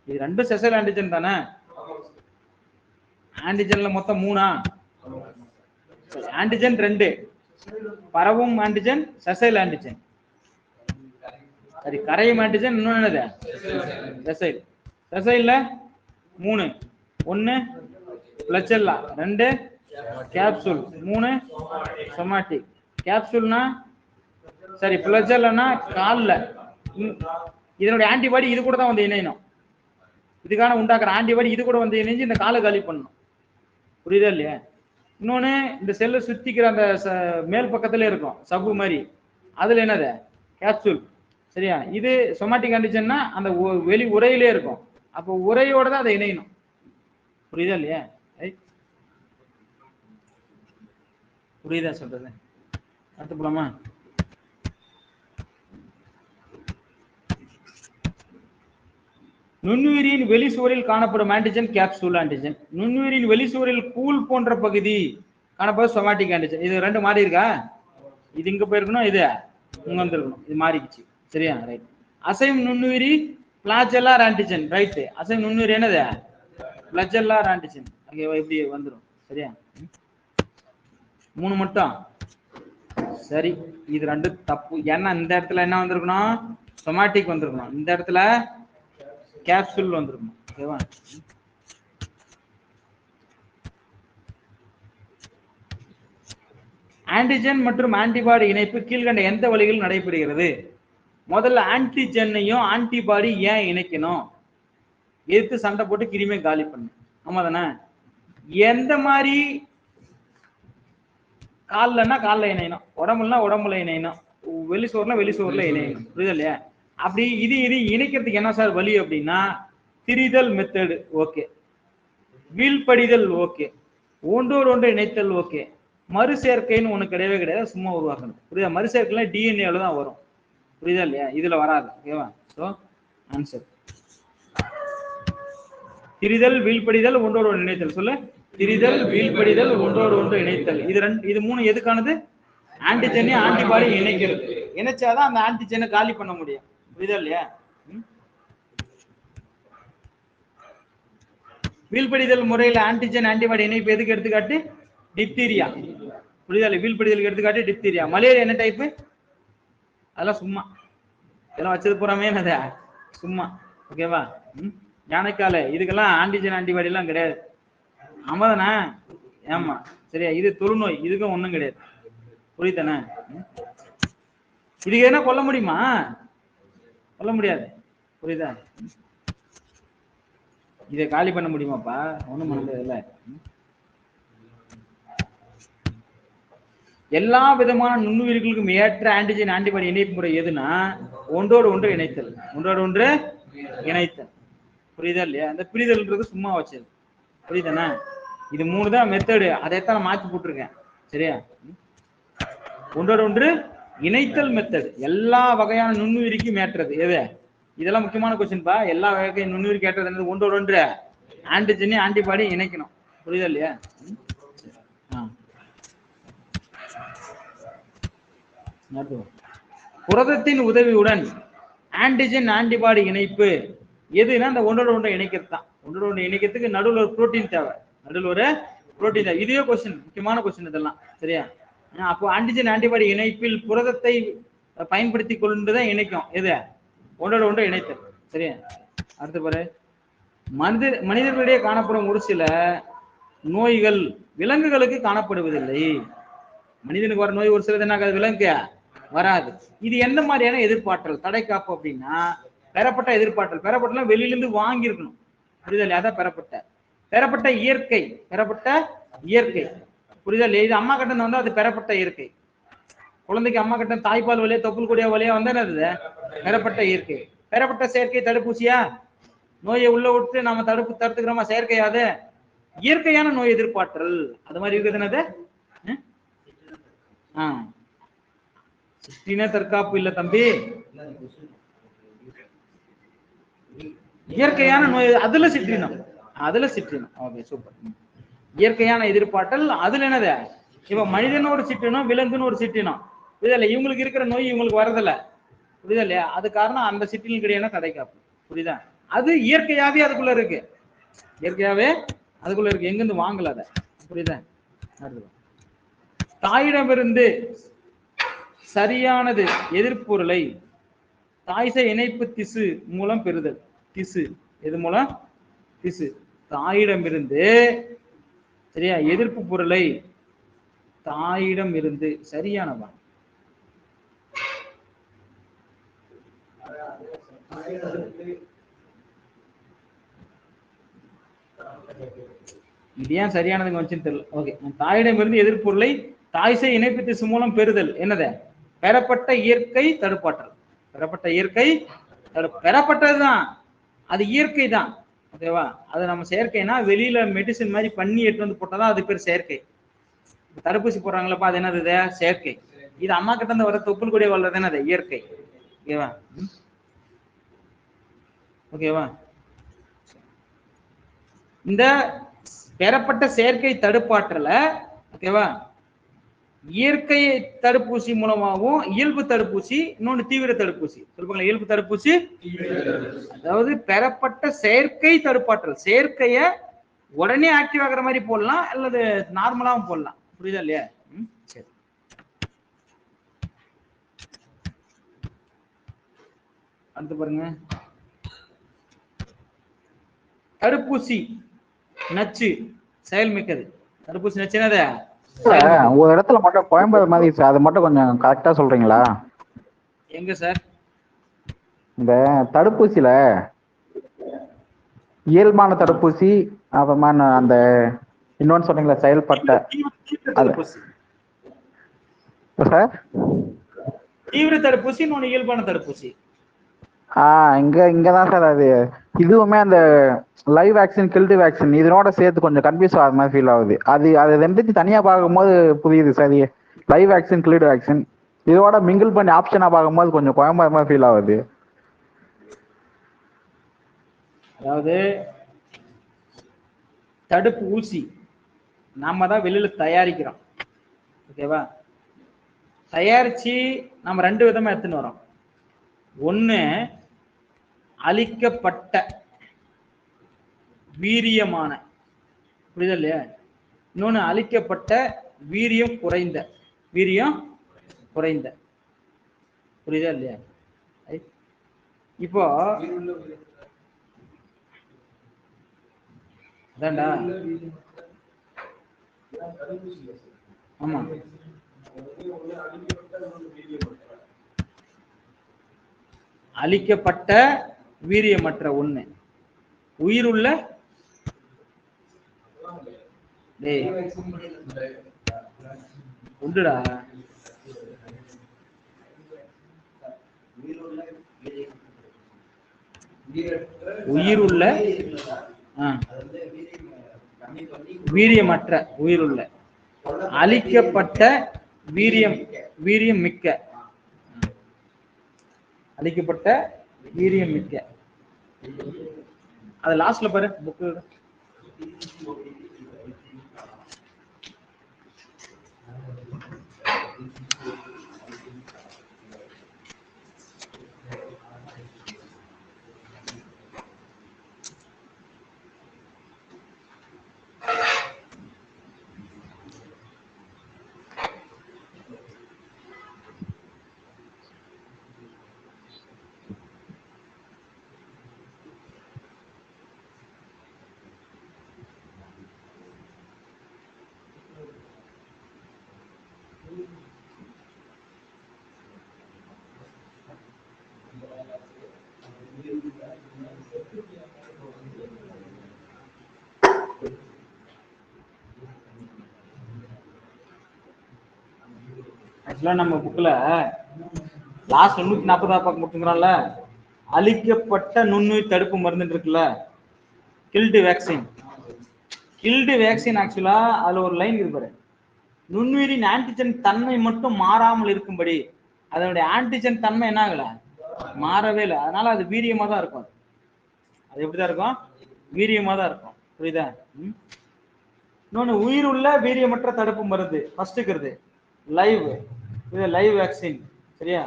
இது ரெண்டும் செசைல் ஆன்டிஜன் தானே? ஆன்டிஜன்ல மொத்தம் 3 ஆன்டிஜன் 2 பரவும் ஆன்டிஜன் செசைல் ஆன்டிஜன். சரி, கரையும் ஆன்டிஜன் இன்னொன்னு என்னது? செசைல். செசைல்ல 3 1 பிளச்செல்லா 2 கேப்சூல் 3 சொமாட்டிக். கேப்சூல்னா சரி, பிளச்செல்லானா கால்ல. இதனுடைய ஆன்டிபாடி இது கூட தான் வந்து இணையணும். இதுக்கான உண்டாக்குற ஆன்டிபாடி இது கூட வந்து இணைஞ்சு இந்த காலை காலி பண்ணணும். புரியுதா இல்லையா? இன்னொன்னு இந்த செல்லை சுத்திக்கிற அந்த மேல் பக்கத்துல இருக்கும் சப்பு மாதிரி, அதுல என்னது? கேப்சூல். சரியா? இது சொமாட்டிக் ஆன்டிஜன்னா அந்த வெளி உரையிலே இருக்கும். அப்போ உரையோட தான் அதை இணையணும். புரியுதா இல்லையா? புரியுதா சொல்றது? அடுத்து போலாமா? நுண்ணுயிரியின் வெளிசுவரில் காணப்படும் ஆன்டிஜன் கேப்சூல் ஆன்டிஜன். நுண்ணுயிரின் வெளிசுவரில் கூழ் போன்ற பகுதி காணப்படும் சொமாட்டிக் ஆன்டிஜன். இது ரெண்டு மாறி இருக்கா? இது இங்க போயிருக்கணும், இது இங்க வந்திருக்கணும். இது மாறிக்குச்சு. சரியா? ரைட். அசைம் நுண்ணுயிரி பிளாஜெல்லார் ஆன்டிஜன். ரைட். அசைம் நுண்ணுயிரி என்னது? பிளாஜெல்லார் ஆன்டிஜன். எப்படி வந்துடும்? சரியா? 3 மட்டும் சரி. இது ரெண்டு தப்பு. ஏன்னா இந்த இடத்துல என்ன வந்திருக்கணும்? சொமாட்டிக் வந்திருக்கணும். இந்த இடத்துல கேப்சூல் வந்திருக்கணும். ஓகேவா? ஆன்டிஜன் மற்றும் ஆன்டிபாடி இணைப்பு கீழ்கண்ட எந்த வழிகளில் நடைபெறுகிறது? முதல்ல ஆன்டிஜனையும் ஆன்டிபாடி ஏன் இணைக்கணும்? எதிர்த்து சண்டை போட்டு கிருமியை காலி பண்ணும். ஆமா தானே? எந்த மாதிரி கால்லன்னா கால்ல இணையணும், உடம்புலனா உடம்புல இணையணும், வெளிசோர்னா வெளிசோர்ல இணையணும். புரியுது இல்லையா? அப்படி இது இணைக்கிறதுக்கு என்ன சார் வழி அப்படின்னா, திரிதல் மெத்தடு ஓகே, வீழ்படிதல் ஓகே, ஒன்றோடு ஒன்று இணைத்தல் ஓகே, மறு சேர்க்கைன்னு ஒண்ணு கிடையவே கிடையாது, சும்மா உருவாக்கணும். புரியுதா? மறு சேர்க்கைல டிஎன்ஏல தான் வரும். புரியுதா இல்லையா? இதுல வராது. ஓகேவா? ஸோ ஆன்சர் திரிதல் வீழ்படிதல் ஒன்றோடு ஒன்று இணைத்தல். சொல்லு. திரிதல் வீழ்படிதல் ஒன்றோடு ஒன்று இணைத்தல். இது 3 எதுக்கானது? ஆன்டிஜனை ஆன்டிபாடி இணைக்கிறது. இணைச்சாதான் அந்த ஆன்டிஜனை காலி பண்ண முடியும். புரியுதா இல்லையா? வீழ்படிதல் முறையில் ஆன்டிஜன் ஆன்டிபாடி இணைப்பு எதுக்கு எடுத்துக்காட்டு? டிப்தீரியா. புரியுதா இல்லையா? வீழ்படிதலுக்கு எடுத்துக்காட்டு டிப்தீரியா. மலேரியா என்ன டைப்பு? அதெல்லாம் சும்மா இதெல்லாம் வச்சது பூராமே என்னது? சும்மா. ஓகேவா? யானைக்கால இதுக்கெல்லாம் ஆன்டிஜன் ஆன்டிபாடி எல்லாம் கிடையாது. ஆமாதானே? ஏமா சரியா? இது தொழுநோய், இதுக்கும் ஒண்ணும் கிடையாது. புரியுதானே? இதுக்கு என்ன கொல்ல முடியுமா? கொல்ல முடியாது. புரியுதா? இதை காலி பண்ண முடியுமாப்பா? ஒண்ணும் பண்ண முடியாதுல்ல. எல்லா விதமான நுண்ணுயிர்களுக்கும் ஏற்ற ஆன்டிஜன் ஆன்டிபாடி இணைப்பு முறை எதுனா ஒன்றோடு ஒன்று இணைத்தல். ஒன்றோடு ஒன்று இணைத்தல். புரியுதா இல்லையா? அந்த பிரிதல்ன்றது சும்மா வச்சது. புரியுதானே? இது 3 தான் மெத்தடு. அதைத்தான் மாற்றி போட்டிருக்கேன். சரியா? ஒன்றோடு ஒன்று இணைத்தல் மெத்தட் எல்லா வகையான நுண்ணுயிரிக்கும் ஏற்றது எது? இதெல்லாம் முக்கியமான கொஸ்டின்பா. எல்லா வகை நுண்ணுயிரிக்கு ஏற்றது என்னது? ஒன்றோடு ஒன்று ஆன்டிஜனை ஆன்டிபாடி இணைக்கணும். புரியுதா இல்லையா? புரதத்தின் உதவியுடன் ஆன்டிஜன் ஆன்டிபாடி இணைப்பு எதுனா அந்த ஒன்றோடு ஒன்று இணைக்கிறது தான். ஒன்றோடு ஒன்று இணைக்கிறதுக்கு நடுவில் ஒரு புரோட்டீன் தேவை. நடுவில் ஒரு புரோட்டீன் தேவை. இதுவே கொஸ்டின், முக்கியமான கொஸ்டின் இதெல்லாம். சரியா? அப்போ ஆன்டிஜன் ஆன்டிபாடி இணைப்பில் புரதத்தை பயன்படுத்தி கொண்டுதான் இணைக்கும். எது? ஒன்றோடு ஒன்று இணைத்தல். சரியா? அடுத்து பாரு. மனிதர்களிடையே காணப்படும் ஒரு சில நோய்கள் விலங்குகளுக்கு காணப்படுவதில்லை. மனிதனுக்கு வர நோய் ஒரு சிலது என்ன ஆகாது, விலங்கு வராது. இது எந்த மாதிரியான எதிர்பார்த்தல்? தடை காப்பு அப்படின்னா பெறப்பட்ட எதிர்பார்த்தல். பெறப்பட்டலாம் வெளியிலிருந்து வாங்கி இருக்கணும். புரிதல்? அதான் பெறப்பட்ட இயற்கை. பெறப்பட்ட இயற்கை. புரிதல்? இது அம்மா கட்டன் வந்து அது பெறப்பட்ட இயற்கை. குழந்தைக்கு அம்மா கட்டன் தாய்ப்பால் வழியா தொப்புள் கூடிய வழியா வந்தா அது பெறப்பட்ட இயற்கை. பெறப்பட்ட செயற்கை தடுப்பூசியா? நோயை உள்ள விட்டு நாம தடுத்துக்கிறோமா? செயற்கையாது இயற்கையான நோய் எதிர்பார்த்தல். அது மாதிரி இருக்குது. என்னது? சிற்றின தற்காப்பு இல்ல தம்பி, இயற்கையான நோய். அதுல சிற்றினம். Okay, super. இயற்கையான எதிர்பார்த்தல். அதுல என்னது? இப்ப மனிதன் ஒரு சிற்றினம், விலங்குன்னு ஒரு சிற்றினம். புரியுதா இல்லையா? இவங்களுக்கு இருக்கிற நோய் இவங்களுக்கு வரதில்ல, புரியுதா இல்லையா? அது காரணம் அந்த சிற்றின் கிடையாது தடைக்காப்பு, புரியுதா? அது இயற்கையாவே அதுக்குள்ள இருக்கு, இயற்கையாவே அதுக்குள்ள இருக்கு, எங்கிருந்து வாங்கல அதை, புரியுதா? தாயிடமிருந்து சரியானது எதிர்ப்பொருளை தாய்சை இணைப்பு திசு மூலம் பெறுதல். திசு எது மூலம்? திசு. தாயிடமிருந்து சரியா எதிர்ப்பு பொருளை தாயிடம் இருந்து சரியானவா இது ஏன் சரியானதுங்க வச்சுன்னு தெரியல. ஓகே, தாயிடமிருந்து எதிர்ப்பொருளை தாய்சை இணைப்பு திசு மூலம் பெறுதல் என்னது? பெறப்பட்ட இயற்கை தடுப்பாற்றல். பெறப்பட்ட இயற்கை பெறப்பட்டதுதான், அது இயற்கை தான், ஓகேவா? அது நம்ம செயற்கைனா வெளியில மெடிசின் மாதிரி பண்ணி எடுத்து வந்து போட்டாதான் அது பேர் செயற்கை. தடுப்பூசி போடுறாங்களப்பா, அது என்னது? செயற்கை. இது அம்மா கிட்ட இருந்து வர தொப்புள் கொடிய வளர்றது என்னது? இயற்கை. ஓகேவா? ஓகேவா? இந்த பெறப்பட்ட செயற்கை தடுப்பாற்றல, ஓகேவா, இயற்கை தடுப்பூசி மூலமாகவும் இயல்பு தடுப்பூசி, இன்னொன்று தீவிர தடுப்பூசி சொல்லுவாங்க. இயல்பு தடுப்பூசி, அதாவது பெறப்பட்ட செயற்கை தடுப்பாற்றல், செயற்கைய உடனே ஆக்டிவ் ஆகிற மாதிரி போடலாம், அல்லது நார்மலாவும் போடலாம், புரியுதா இல்லையா? சரி, அடுத்து பாருங்க. தடுப்பூசி நச்சு செயல்மிக்கது. தடுப்பூசி நச்சு என்னது? ஒரு இடத்துல மட்டும் கோயம்புத்தூர் மாதிரி சார், அது மட்டும் கொஞ்சம் கரெக்டா சொல்றீங்களா? எங்க சார்? இந்த தடுப்பூசியில இயல்பான தடுப்பூசி, அப்புறமா அந்த இன்னொன்னு சொன்னீங்களா செயல்பட்ட சார்? தீவிர தடுப்பூசி, இன்னொன்னு இயல்பான தடுப்பூசி. இங்கதான் சார் அது. இதுவுமே அந்த லைவ் வேக்சின், கில்டு வேக்சின் இதனோட சேர்த்து கொஞ்சம் கன்ஃபியூஸ் ஆகிற மாதிரி ஃபீல் ஆகுது. அது ரெண்டுத்தையும் தனியா பார்க்கும்போது புரியுது சரி, லைவ் வேக்சின் கில்டு வேக்சின் இதோட மிங்கிள் பண்ணி ஆப்ஷனா பார்க்கும்போது கொஞ்சம் கோயம்புத்தூர் மாதிரி ஃபீல் ஆகுது. அதாவது தடுப்பு ஊசி நாம தான் வெளியில தயாரிக்கிறோம், ஓகேவா? தயாரிச்சு நம்ம ரெண்டு விதமா எடுத்துன்னு வரோம். ஒண்ணு அளிக்கப்பட்ட வீரியமான, புரியுதா இல்லையா? இன்னொன்னு அளிக்கப்பட்ட வீரியம் குறைந்த, வீரியம் குறைந்த, புரியுதா இல்லையா? இப்போ அதான்டா, ஆமா, அளிக்கப்பட்ட வீரியமற்ற ஒண்ணு, உயிருள்ள உண்டுடா, உயிருள்ள வீரியமற்ற உயிருள்ள, அளிக்கப்பட்ட வீரியம், வீரியம் மிக்க, அளிக்கப்பட்ட வீரியம் மிக்க. அது லாஸ்ட்ல பாரு புக்கு. ஆக்சுவலா நம்ம புக்ல லாஸ்ட் 140 பக்கம் கொடுத்துங்கிறோம்ல, அளிக்கப்பட்ட நுண்ணுயிர் தடுப்பு மருந்து இருக்குல்ல, கில்டு வேக்சின். கில்டு வேக்சின் ஆக்சுவலா அதுல ஒரு லைன் இருக்கு பாரு, நுண்ணுயிரின் ஆன்டிஜன் தன்மை மட்டும் மாறாமல் இருக்கும்படி. அதனுடைய ஆன்டிஜன் தன்மை என்ன ஆகல, மாறவே இல்லை, அதனால அது வீரியமா தான் இருக்கும். அது எப்படிதான் இருக்கும்? வீரியமா தான் இருக்கும், புரியுதா? இன்னொன்னு உயிர் உள்ள வீரியமற்ற தடுப்பு மருந்து ஃபர்ஸ்ட் இருக்கிறது லைவ். இது லைவ் வேக்சின். சரியா?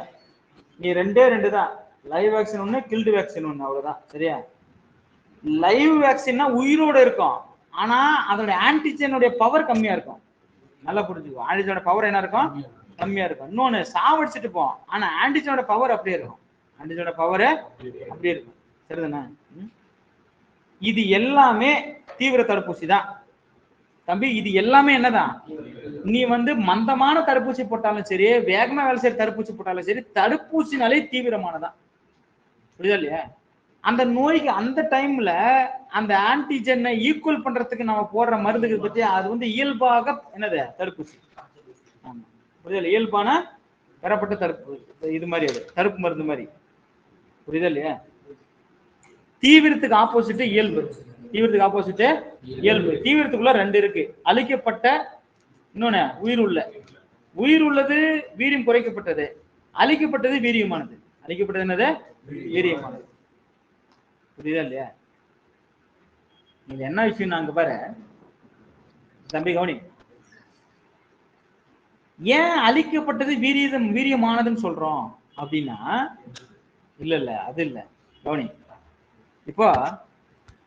நீ ரெண்டே ரெண்டு தான், லைவ் வேக்சின் ஒண்ணு, கில்டு வேக்சின் ஒண்ணு, அவ்வளவுதான். சரியா? லைவ் வேக்சின்னா உயிரோட இருக்கும், ஆனா அதோட ஆன்டிஜனுடைய பவர் கம்மியா இருக்கும். நல்லா புரிஞ்சுக்கோ, ஆன்டிஜனோட பவர் என்ன இருக்கும்? கம்மியா இருக்கும். இன்னொன்னு சாவடிச்சுட்டு போம், ஆனா ஆன்டிஜனோட பவர் அப்படியே இருக்கும். ஆன்டிஜனோட பவர் அப்படியே இருக்கும். சரிதானே? இது எல்லாமே தீவிர தடுப்பூசி தான் தம்பி. இது எல்லாமே என்னதான், நீ வந்து மந்தமான தடுப்பூசி போட்டாலும் சரி, வேகமா வேலை செய்யற தடுப்பூசி போட்டாலும் சரி, தடுப்பூசினாலே தீவிரமானதான். புரியுதா இல்லையா? அந்த நோய்க்கு அந்த டைம்ல அந்த ஆன்டிஜனை ஈக்குவல் பண்றதுக்கு நம்ம போடுற மருந்துகள் பத்தி, அது வந்து இயல்பாக என்னது, தடுப்பூசி. ஆமா, புரியுதா? இயல்பான பெறப்பட்ட தடுப்பு, இது மாதிரி அது தடுப்பு மருந்து மாதிரி. புரியுதா இல்லையா? தீவிரத்துக்கு ஆப்போசிட் இயல்பு. தீவிரத்துக்கு ஆப்போசிட் இயல்பு. தீவிரத்துக்குள்ள ரெண்டு இருக்கு, அழிக்கப்பட்ட, இன்னொன்னு உயிர் உள்ள. உயிர் உள்ளது வீரியம் குறைக்கப்பட்டது, அழிக்கப்பட்டது வீரியமானது. அழிக்கப்பட்டது என்னது? வீரியமானது. புரியுதா இல்லையா? இது என்ன விஷயம் நாங்க பாரு தம்பி, கவனி. ஏன் அழிக்கப்பட்டது வீரியமானதுன்னு சொல்றோம் அப்படின்னா, இல்ல அது இல்ல, கவனி. இப்போ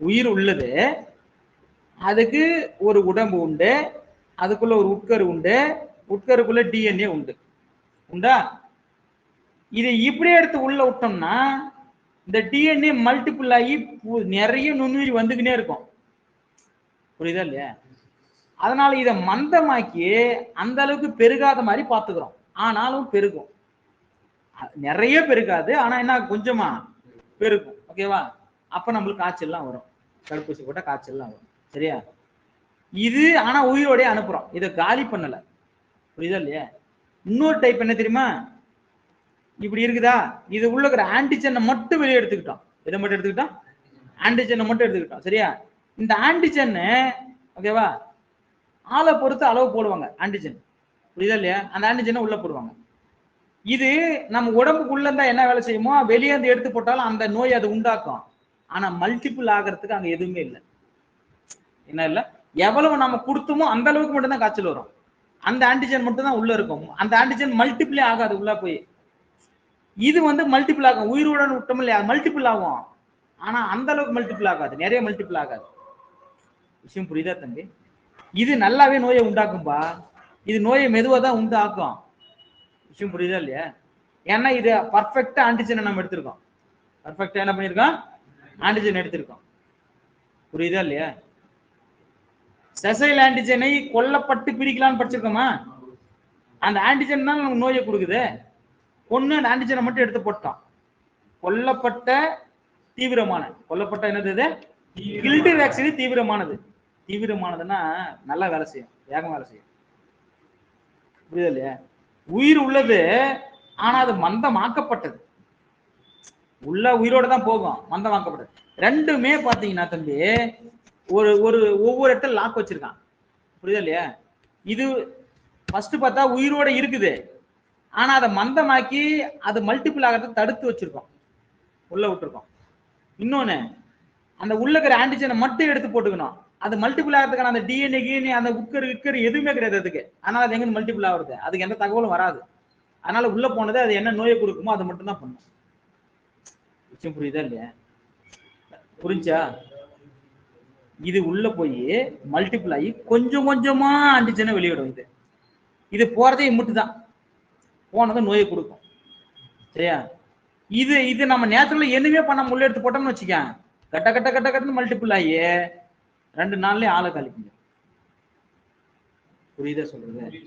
உயிர் உள்ளது, அதுக்கு ஒரு உடம்பு உண்டு, அதுக்குள்ள ஒரு உட்கரு உண்டு, உட்கருக்குள்ள டிஎன்ஏ உண்டு, உண்டா? இதை இப்படியே எடுத்து உள்ள விட்டோம்னா இந்த டிஎன்ஏ மல்டிபிள் ஆகி நிறைய நுண்ணுயிரி வந்துக்கினே இருக்கும். புரியுதா இல்லையா? அதனால இதை மந்தமாக்கி அந்த அளவுக்கு பெருகாத மாதிரி பார்த்துக்கிறோம். ஆனாலும் பெருகும், நிறைய பெருகாது, ஆனா என்ன, கொஞ்சமா பெருகும். ஓகேவா? அப்ப நம்மளுக்கு காய்ச்சல்லாம் வரும், தடுப்பூசி போட்டா காய்ச்சல்லாம் வரும். சரியா? இது ஆனா உயிரோடய அனுப்புறோம், இதை காலி பண்ணல. புரியுதா இல்லையா? இன்னொரு டைப் என்ன தெரியுமா, இப்படி இருக்குதா, இது உள்ள இருக்கிற ஆன்டிஜனை மட்டும் வெளியே எடுத்துக்கிட்டோம். இதை மட்டும் எடுத்துக்கிட்டோம், ஆன்டிஜனை மட்டும் எடுத்துக்கிட்டோம். சரியா? இந்த ஆன்டிஜன், ஓகேவா, ஆளை பொறுத்து அளவு போடுவாங்க ஆன்டிஜன். புரியுதா இல்லையா? அந்த ஆன்டிஜனை உள்ள போடுவாங்க. இது நம்ம உடம்புக்குள்ள இருந்தா என்ன வேலை செய்யுமோ வெளியே இருந்து எடுத்து போட்டாலும் அந்த நோய் அது உண்டாக்கும். ஆனா மல்டிபிள் ஆகிறதுக்கு அங்க எதுவுமே இல்லை. என்ன இல்லை, எவ்வளவு நம்ம கொடுத்தோமோ அந்த அளவுக்கு மட்டும் தான் காய்ச்சல் வரும். அந்த ஆன்டிஜன் மட்டும் தான் உள்ள இருக்கும். அந்த ஆன்டிஜன் மல்டிபிளே ஆகாது உள்ள போய். இது வந்து மல்டிபிள் ஆகும், உயிருடன் விட்டோம் இல்லையா, மல்டிபிள் ஆகும். ஆனா அந்த அளவுக்கு மல்டிபிள் ஆகாது, நிறைய மல்டிபிள் ஆகாது. விஷயம் புரியுதா தம்பி? இது நல்லாவே நோயை உண்டாக்கும்பா, இது நோயை மெதுவா தான் உண்டாக்கும். விஷயம் புரியுதா இல்லையா? ஏன்னா இது பர்ஃபெக்டா ஆன்டிஜனை நம்ம எடுத்திருக்கோம். பர்ஃபெக்டா என்ன பண்ணிருக்கோம்? ஆன்டிஜன் எடுத்திருக்கோம். புரியுதா இல்லையா? செசைல் ஆன்டிஜனை கொல்லப்பட்டு பிரிக்கலாம்னு படிச்சிருக்கோமா? அந்த ஆன்டிஜன் தான் நமக்கு நோயை கொடுக்குது. ஒண்ணு அந்த ஆன்டிஜனை மட்டும் எடுத்து போட்டோம். கொல்லப்பட்ட தீவிரமான, கொல்லப்பட்ட என்னது, கில்டு வேக்சின் தீவிரமானது. தீவிரமானதுன்னா நல்லா வேலை செய்யும், வேகமா வேலை செய்யும். புரியுது இல்லையா? உயிர் உள்ளது, ஆனா அது மந்தமாக்கப்பட்டது. உள்ள உயிரோட தான் போகும், மந்தமாக்கப்பட்டது. ரெண்டுமே பாத்தீங்கன்னா தம்பி, ஒரு ஒரு ஒவ்வொரு இடத்துல லாக் வச்சிருக்கான். புரியுதா இல்லையா? இது ஃபர்ஸ்ட் பார்த்தா உயிரோட இருக்குது, ஆனா அதை மந்தமாக்கி அது மல்டிபிள் ஆகிறத தடுத்து வச்சிருக்கோம், உள்ள விட்டுருக்கோம். இன்னொன்னு, அந்த உள்ள இருக்கிற ஆன்டிஜனை மட்டும் எடுத்து போட்டுக்கணும். அது மல்டிபிள் ஆகிறதுக்கான அந்த டிஎன்ஏ கிஎன்ஏ அந்த உட்கரு எதுவுமே கிடையாது அதுக்கு. அதனால அது எங்க மல்டிபிள் ஆகுறது, அதுக்கு எந்த தகவலும் வராது. அதனால உள்ள போனது அது என்ன நோயை கொடுக்குமோ அது மட்டும் தான் பண்ணும். விஷயம் புரியுதா இல்லையா? புரிஞ்சா? இது உள்ள போய் மல்டிபிள் ஆகி கொஞ்சம் கொஞ்சமா ஆன்டிஜனை வெளியிடும். இது இது போறதே மட்டும் தான், போனதும் நோயை கொடுக்கும். சரியா? இது இது நம்ம நேச்சுரலா எதுவுமே பண்ண உள்ள எடுத்து போட்டோம்னு வச்சுக்க, கட்ட கட்ட கட்ட கட்டன்னு மல்டிபிள் ஆகி 2 நாள்லயே ஆளை கழிப்பீங்க. புரியுதா சொல்றது?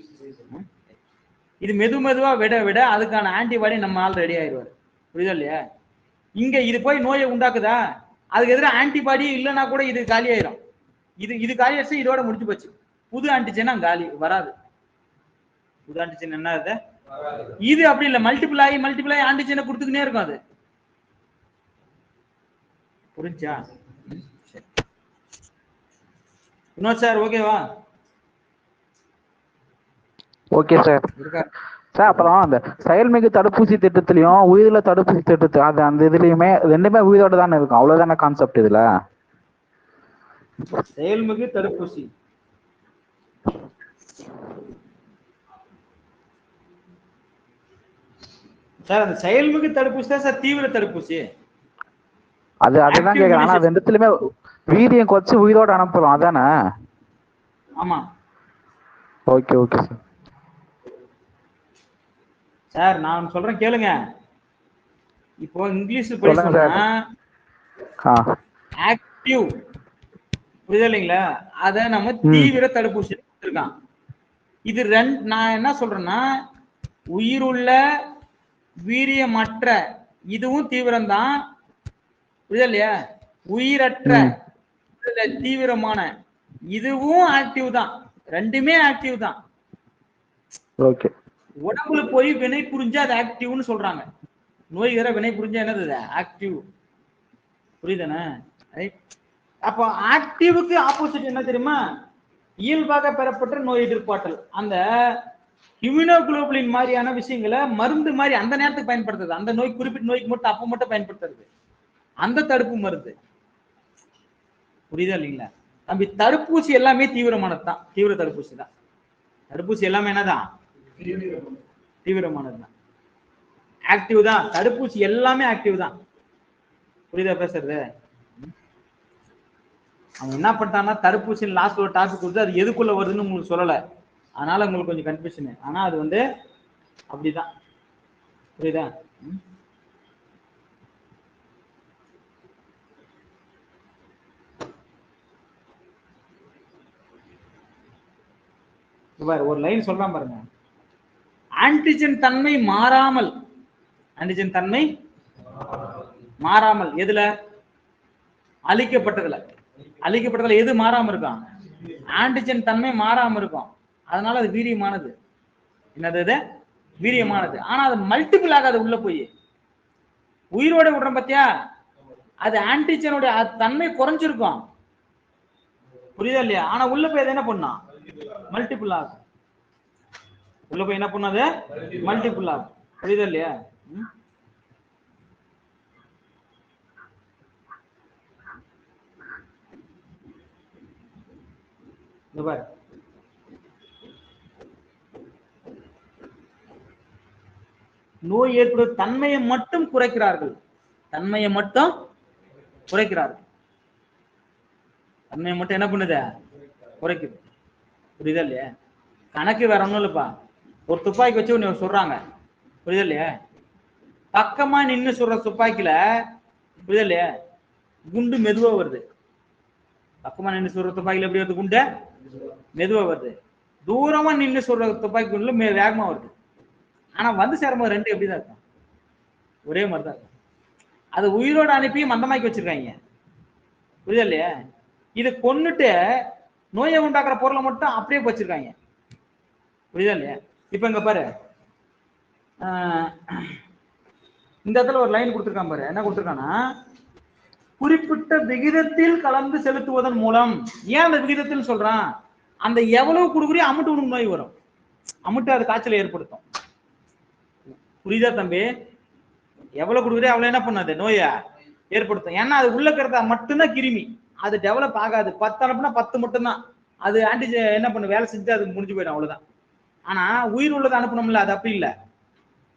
இது மெதுவா விட விட அதுக்கான ஆன்டிபாடி நம்ம ஆள் ரெடி ஆயிடுவாரு. புரியுதா இல்லையா? இங்க இது போய் நோயை உண்டாக்குதா, அதுக்கு எதிராக ஆன்டிபாடி இல்லைன்னா கூட இது காலி ஆயிரும். இது காலி ஆயிடுச்சு, இதோட முடிஞ்சு போச்சு. புது ஆன்டிஜன் காலி வராது. புது ஆன்டிஜன் என்ன அது? இது அப்படி இல்லை, மல்டிபிள் ஆகி ஆன்டிஜனை கொடுத்துக்கினே இருக்கும் அது. புரிஞ்சா? வினோத் சார் ஓகேவா? Okay sir. சார் அப்புறம் அந்த செயல்மிகு தடுப்பூசி திட்டத்திலையும் உயிரில தடுப்பூசி திட்டத்து அது அந்த இதுலயுமே ரெண்டுமே உயிரோட தானே இருக்கும், அவ்வளவுதானே கான்செப்ட் இதுல? செயல்மிகு தடுப்பூசி சார் அந்த செயல்மிகு தடுப்பூசி தான் சார் தீவிர தடுப்பூசி. அதுதான் கேக்குறேன். ஆனா அது ரெண்டுத்துலயுமே வீரியம் குறைச்சு உயிரோட அனுப்புறோம் அதானே? ஆமா ஓகே ஓகே சார். சார் நான் சொல்றேன் கேளுங்க. இப்போ இங்கிலீஷ்ல படி சொன்னா ஆக்டிவ், புரியுது இல்லைங்களா? அத நம்ம தீவிர தடுப்பூசி கொடுத்துருக்கான். இது நான் என்ன சொல்றேன்னா, உயிருள்ள வீரியமற்ற இதுவும் தீவிரம் தான், புரியுது இல்லையா? உயிரற்ற தீவிரமான இதுவும் ஆக்டிவ் தான். ரெண்டுமே ஆக்டிவ் தான். ஓகே. உடம்புல போய் வினை புரிஞ்சு அது ஆக்டிவ்னு சொல்றாங்க. நோய்கிற வினை புரிஞ்சா என்னது ஆக்டிவ், புரியுதானே? அப்போ ஆக்டிவுக்கு ஆப்போசிட் என்ன தெரியுமா? இயல்பாக பெறப்பட்ட நோய் எதிர்ப்பாற்றல். அந்த இம்யூனோகுளோபுலின் மாதிரியான விஷயங்களை மருந்து மாதிரி அந்த நேரத்துக்கு பயன்படுத்துறது. அந்த நோய் குறிப்பிட்ட நோய்க்கு மட்டும் அப்ப மட்டும் பயன்படுத்துறது அந்த தடுப்பு மருந்து, புரியுதா இல்லைங்களா? தம்பி தடுப்பூசி எல்லாமே தீவிரமானது தான், தீவிர தடுப்பூசி தான். தடுப்பூசி எல்லாமே என்னதான் தீவிரமானது தான், ஆக்டிவ் தான். தடுப்பூசி எல்லாமே ஆக்டிவ் தான், புரியுதா பேசுறது? அவன் என்ன பண்ணிட்டான்னா தடுப்பூசி லாஸ்ட் ஒரு டாபிக் கொடுத்து அது எதுக்குள்ள வருதுன்னு உங்களுக்கு சொல்லலை, அதனால உங்களுக்கு கொஞ்சம் கன்ஃபியூஷன். ஆனா அது வந்து அப்படிதான், புரியுதா? ஒரு லைன் சொல்றான் பாருங்க. ஆன்டிஜன் தன்மை மாறாமல், ஆன்டிஜன் தன்மை மாறாமல் எதுல? அழிக்கப்பட்டதுல. அழிக்கப்பட்டதுல எது மாறாம இருக்கும்? ஆன்டிஜன் தன்மை மாறாம இருக்கும். அதனால அது வீரியமானது. என்னது? வீரியமானது. ஆனா அது மல்டிபிள் ஆகாது. உள்ள போய் உயிரோட விடுறோம் பத்தியா, அது ஆன்டிஜனுடைய தன்மை குறைஞ்சிருக்கும், புரியுதா இல்லையா? ஆனா உள்ள போய் அது என்ன பண்ணா மல்டிபிள் ஆகும். உள்ள போய் என்ன பண்ணாது மல்டிபிள் ஆகும், புரியுதா இல்லையா? நோய் ஏற்படும் தன்மையை மட்டும் குறைக்கிறார்கள். தன்மையை மட்டும் குறைக்கிறார்கள். தன்மையை மட்டும் என்ன பண்ணுது? குறைக்குது, புரியுதா இல்லையா? கணக்கு வேற ஒண்ணும் இல்லப்பா. ஒரு துப்பாக்கி வச்சு ஒண்ணு சொல்றாங்க, புரியுதா இல்லையா? பக்கமா நின்று சொல்ற துப்பாக்கில, புரியுதா இல்லையா, குண்டு மெதுவா வருது. பக்கமா நின்று சொல்ற துப்பாக்கில எப்படி வருது? குண்டு மெதுவா வருது. தூரமா நின்று சொல்ற துப்பாக்கி குண்டுல வேகமா வருது. ஆனா வந்து சேரும்போது ரெண்டு எப்படிதான் இருக்கும்? ஒரே மாதிரிதான் இருக்கும். அது உயிரோட அனுப்பி மந்தமாக்கி வச்சிருக்காங்க, புரியுதா இல்லையா? இது கொன்னுட்டு நோயை உண்டாக்குற பொருளை மட்டும் அப்படியே வச்சிருக்காங்க, புரியுதா இல்லையா? இப்ப இங்க பாரு, இந்த இடத்துல ஒரு லைன் கொடுத்துருக்கான் பாரு. என்ன கொடுத்துருக்கான்னா, குறிப்பிட்ட விகிதத்தில் கலந்து செலுத்துவதன் மூலம். ஏன் அந்த விகிதத்தில் சொல்றான்? அந்த எவ்வளவு கொடுக்குறியோ அமுட்டு உனக்கு நோய் வரும், அமுட்டு அது காய்ச்சலை ஏற்படுத்தும், புரியுதா தம்பி? எவ்வளவு கொடுக்குறியோ அவ்வளவு என்ன பண்ணாது நோயை ஏற்படுத்தும். ஏன்னா அது உள்ள இருக்கிறதா மட்டும்தான் கிருமி, அது டெவலப் ஆகாது. 10 அனுப்புனா 10 மட்டும்தான் அது ஆன்டிஜன் என்ன பண்ணு வேலை செஞ்சு அது முடிஞ்சு போயிடும், அவ்வளவுதான். ஆனா உயிர் உள்ளதை அனுப்பணும்ல, அது அப்படி இல்லை.